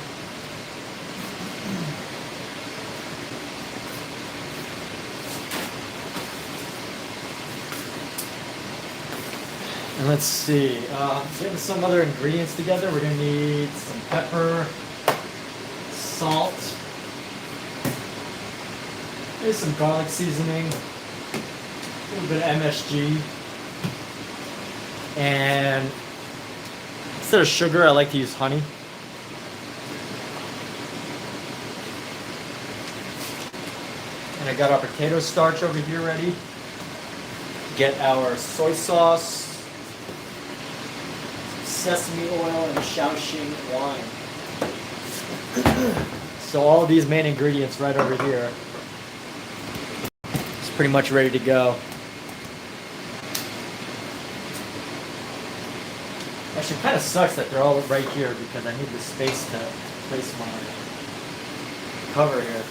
And let's see, getting some other ingredients together. We're gonna need some pepper, salt, maybe some garlic seasoning, a little bit of MSG, and instead of sugar, I like to use honey. And I got our potato starch over here ready. Get our soy sauce, sesame oil, and Shaoxing wine. So all of these main ingredients right over here. It's pretty much ready to go. Actually, it kind of sucks that they're all right here because I need the space to place my cover here.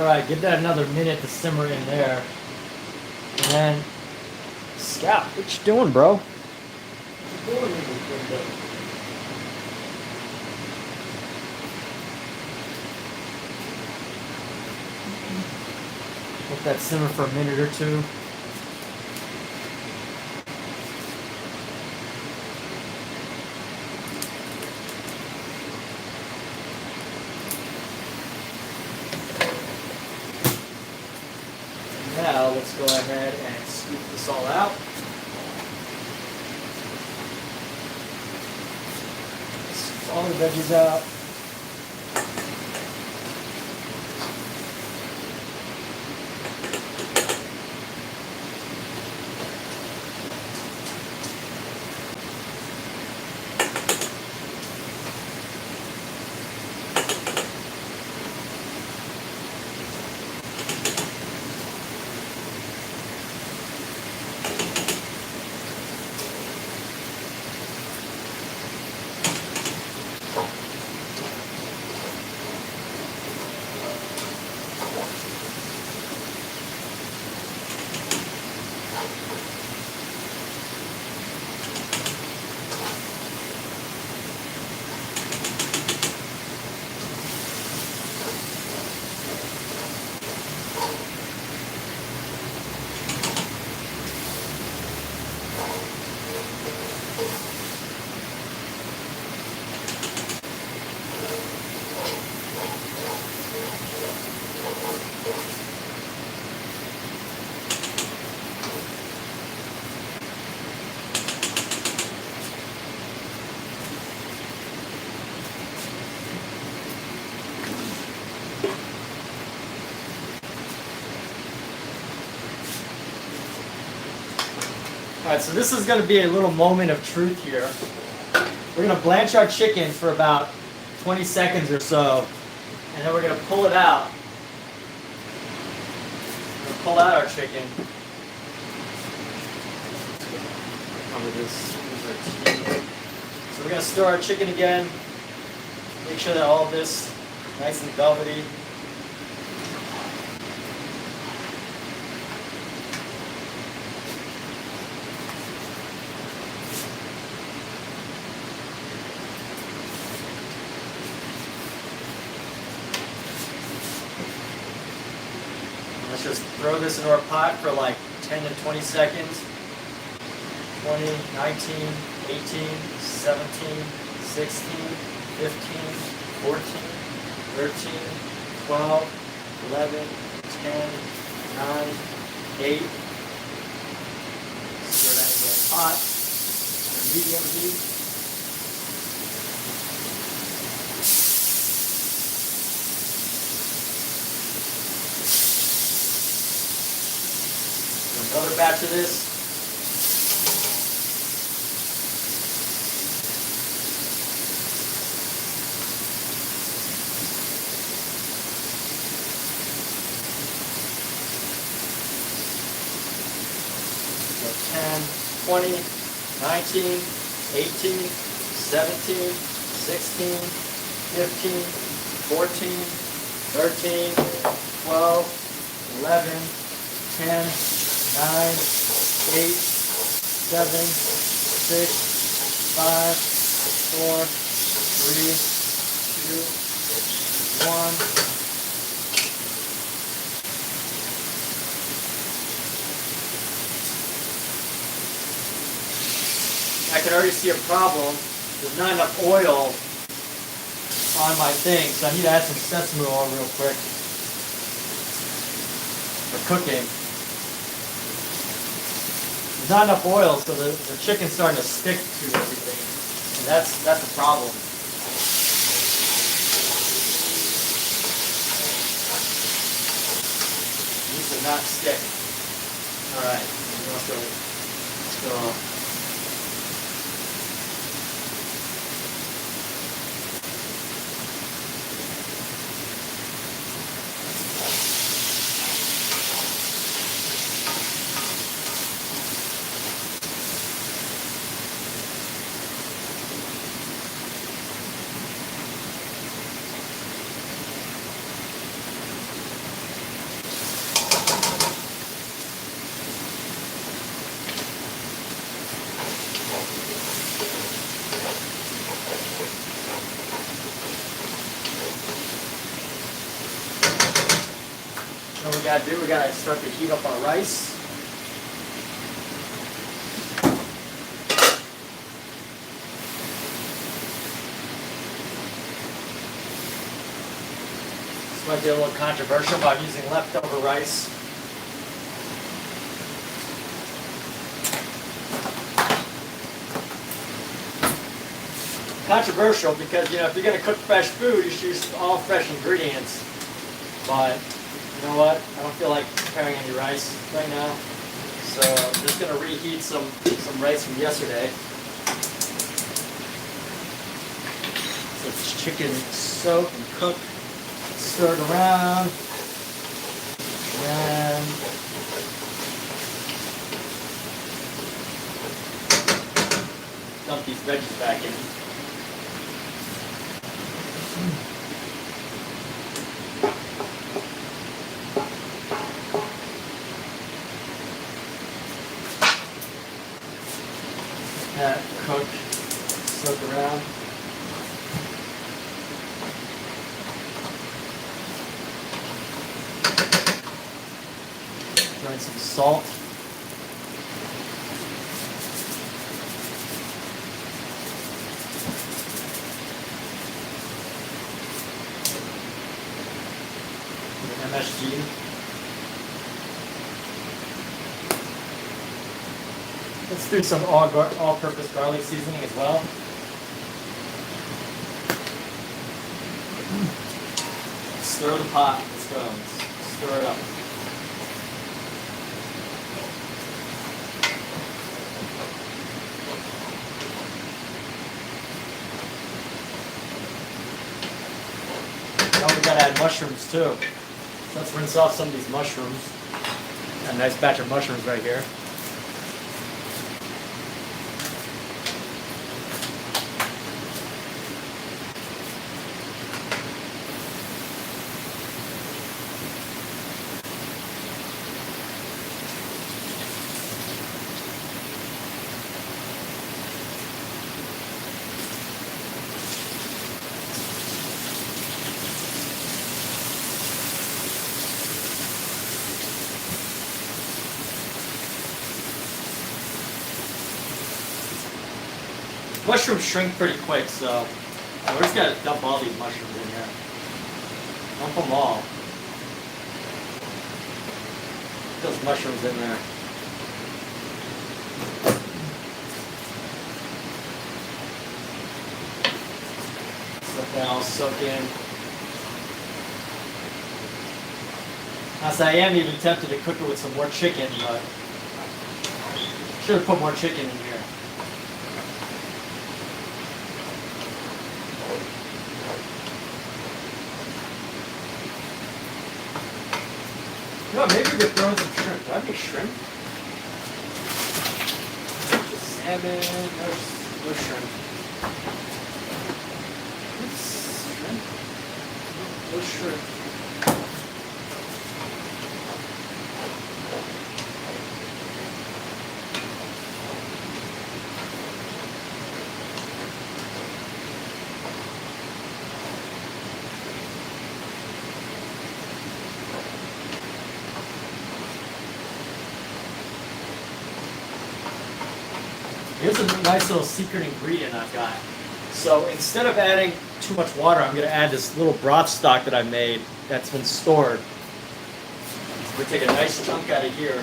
Alright, give that another minute to simmer in there. And then, Scout, what you doing, bro? What you doing in this window? Let that simmer for a minute or two. Now let's go ahead and scoop this all out. Scoop all the veggies out. Alright, so this is going to be a little moment of truth here. We're going to blanch our chicken for about 20 seconds or so, and then we're going to pull it out. We're going to pull out our chicken. Cover this. So we're going to stir our chicken again. Make sure that all of this is nice and velvety. Let's just throw this into our pot for like 10 to 20 seconds. 20, 19, 18, 17, 16, 15, 14, 13, 12, 11, 10, 9, 8. Stir that into our pot. Medium heat. Another batch of this. So 10, 20, 19, 18, 17, 16, 15, 14, 13, 12, 11, 10, 9, 8, 7, 6, 5, 4, 3, 2, 1. I can already see a problem. There's not enough oil on my thing, so I need to add some sesame oil real quick for cooking. There's not enough oil, so the chicken's starting to stick to everything, and that's the problem. It needs to not stick. All right, let's go. gotta do, we gotta start to heat up our rice. This might be a little controversial, but I'm using leftover rice. Controversial because, if you're gonna cook fresh food, you should use all fresh ingredients. But you know what? I don't feel like preparing any rice right now, so I'm just gonna reheat some rice from yesterday. So it's chicken soaked and cooked, stirred around, and dump these veggies back in. That cook, soak around. Throw in some salt. MSG. Let's do some all-purpose garlic seasoning as well. Stir the pot. Let's go. Let's stir it up. Now we gotta add mushrooms too. Let's rinse off some of these mushrooms. Got a nice batch of mushrooms right here. Mushrooms shrink pretty quick, so we're just gonna dump all these mushrooms in here. Dump them all. Put those mushrooms in there. Let that all soak in. As I am even tempted to cook it with some more chicken, but should have put more chicken in here. No, maybe we could throw in some shrimp. Do I have any shrimp? Salmon, no shrimp. Shrimp? No shrimp. Here's a nice little secret ingredient I've got. So instead of adding too much water, I'm going to add this little broth stock that I made that's been stored. So we take a nice chunk out of here.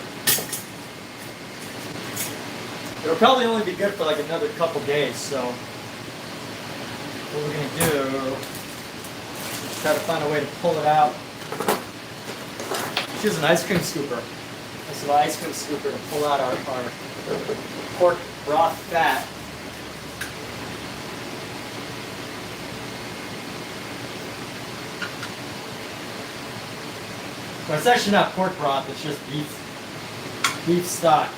It'll probably only be good for like another couple days, so what we're going to do is try to find a way to pull it out. Let's use an ice cream scooper. This is an ice cream scooper to pull out our pork broth fat. Well, it's actually not pork broth, it's just beef stock.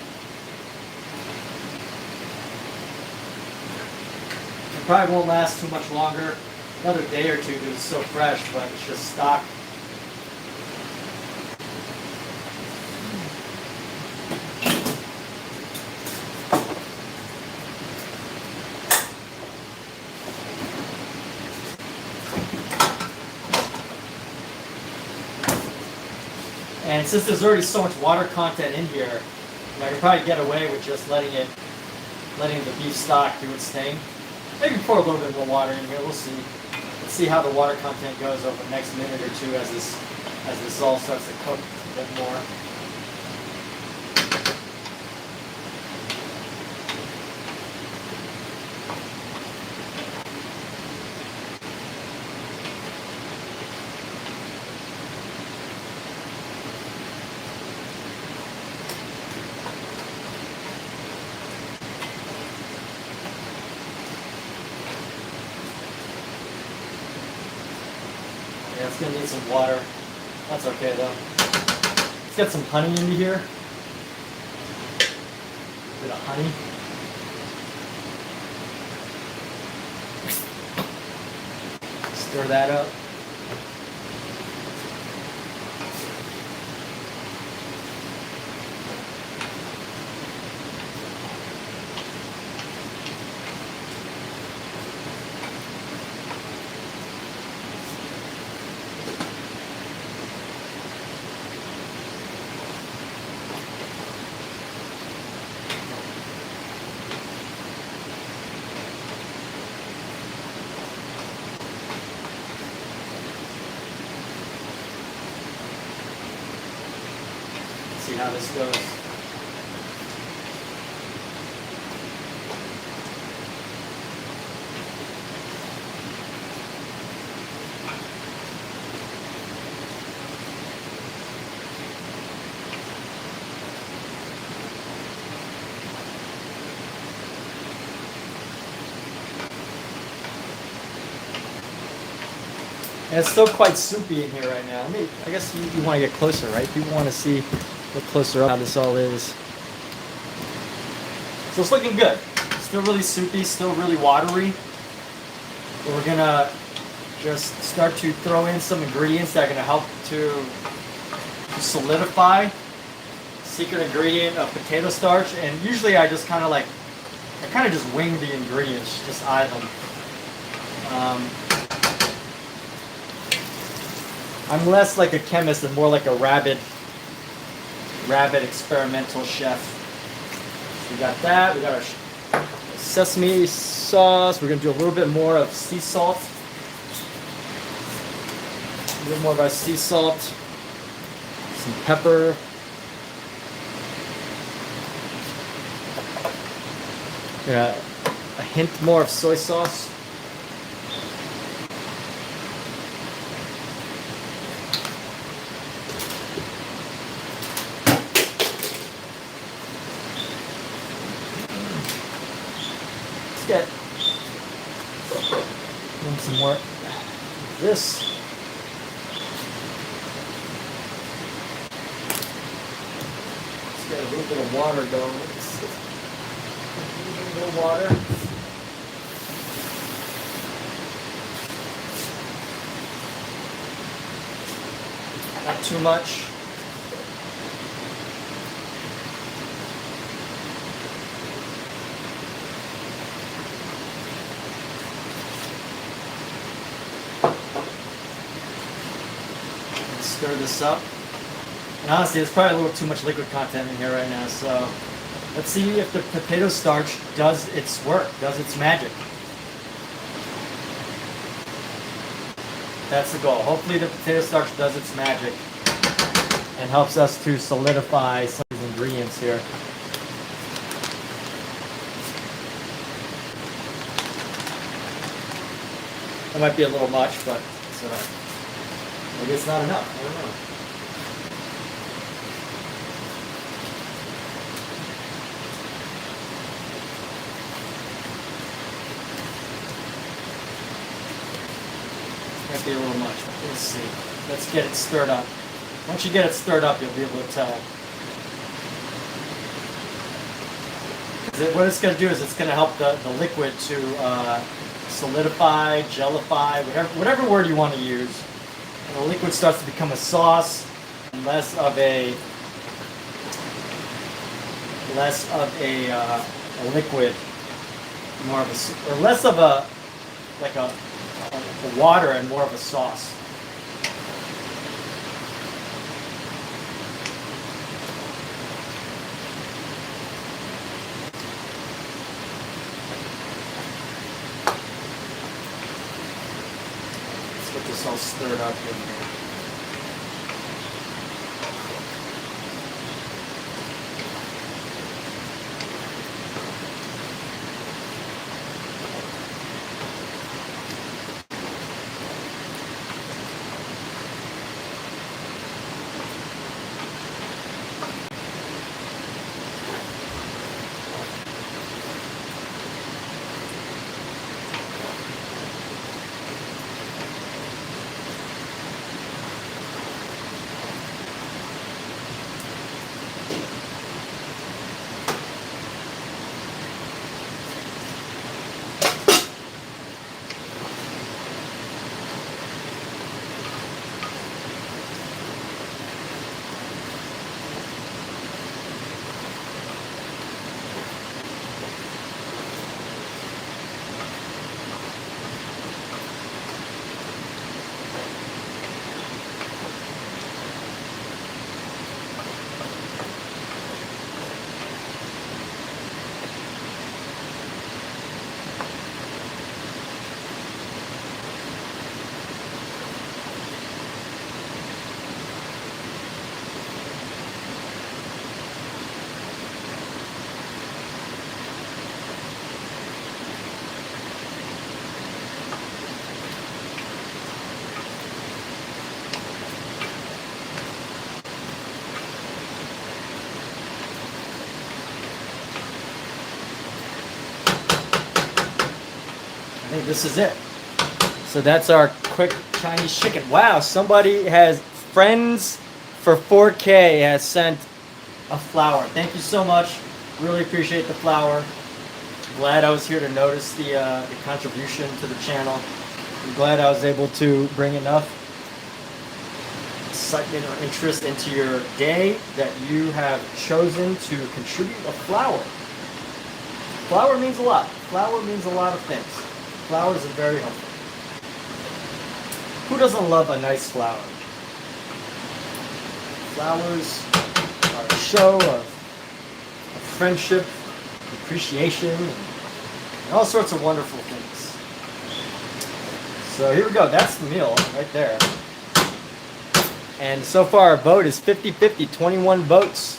It probably won't last too much longer, another day or two because it's so fresh, but it's just stock. And since there's already so much water content in here, I could probably get away with just letting the beef stock do its thing. Maybe pour a little bit more water in here. We'll see. Let's see how the water content goes over the next minute or two as this all starts to cook a bit more. Yeah, it's gonna need some water. That's okay though. Let's get some honey into here. A bit of honey. Stir that up. See how this goes. And it's still quite soupy in here right now. I guess you want to get closer, right? People want to see, look closer up how this all is. So it's looking good. Still really soupy, still really watery. But we're gonna just start to throw in some ingredients that are gonna help to solidify. Secret ingredient of potato starch, and usually I kind of just wing the ingredients, just eye them. I'm less like a chemist and more like a rabid experimental chef. So we got that. We got our sesame sauce. We're gonna do a little bit more of sea salt. A little more of our sea salt. Some pepper. Yeah, a hint more of soy sauce. Get some more of this. Let's get a little bit of water going. A little bit of water. Not too much. Stir this up. And honestly, there's probably a little too much liquid content in here right now, so let's see if the potato starch does its work, does its magic. That's the goal. Hopefully the potato starch does its magic and helps us to solidify some of these ingredients here. That might be a little much, but it's alright. Maybe it's not enough. I don't know. Might be a little much. Let's see. Let's get it stirred up. Once you get it stirred up, you'll be able to tell. What it's going to do is it's going to help the liquid to solidify, gelify, whatever word you want to use. And the liquid starts to become a sauce, and less of a liquid, more of or less of a water and more of a sauce. stir it up in here. I think this is it. So that's our quick Chinese chicken. Wow, somebody has, friends for 4K has sent a flower. Thank you so much. Really appreciate the flower. Glad I was here to notice the contribution to the channel. I'm glad I was able to bring enough excitement or interest into your day that you have chosen to contribute a flower. Flower means a lot. Flower means a lot of things. Flowers are very helpful. Who doesn't love a nice flower? Flowers are a show of friendship, appreciation, and all sorts of wonderful things. So here we go. That's the meal right there. And so far our vote is 50-50, 21 votes.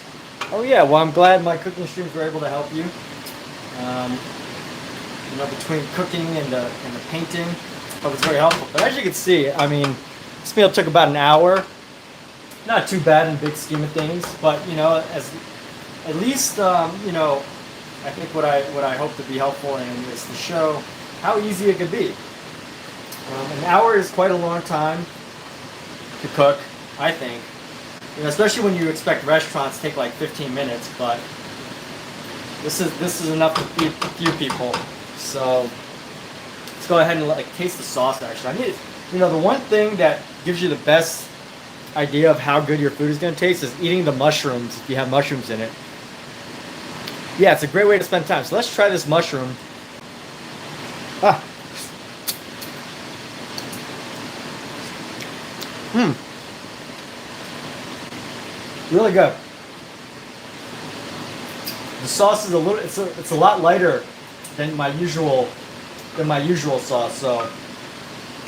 Oh yeah, well I'm glad my cooking streams were able to help you. You know, between cooking and the painting, it was very helpful. But as you can see, I mean, this meal took about an hour. Not too bad in the big scheme of things, but you know, at least you know, I think what I hope to be helpful in is to show how easy it could be. An hour is quite a long time to cook, I think. You know, especially when you expect restaurants to take like 15 minutes, but this is enough to feed a few people. So let's go ahead and like taste the sauce. Actually, I need, you know, the one thing that gives you the best idea of how good your food is going to taste is eating the mushrooms if you have mushrooms in it. Yeah, it's a great way to spend time. So let's try this mushroom. Ah. Really good. The sauce is a little, it's a lot lighter than my usual sauce. So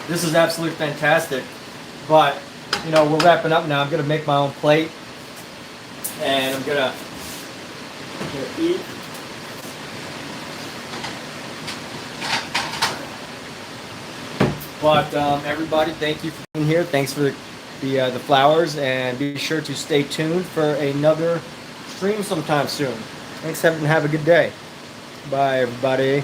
this is absolutely fantastic. But you know, we're wrapping up now. I'm gonna make my own plate, and I'm gonna eat. But everybody, thank you for being here. Thanks for the flowers, and be sure to stay tuned for another stream sometime soon. Thanks, and have a good day. Bye, everybody.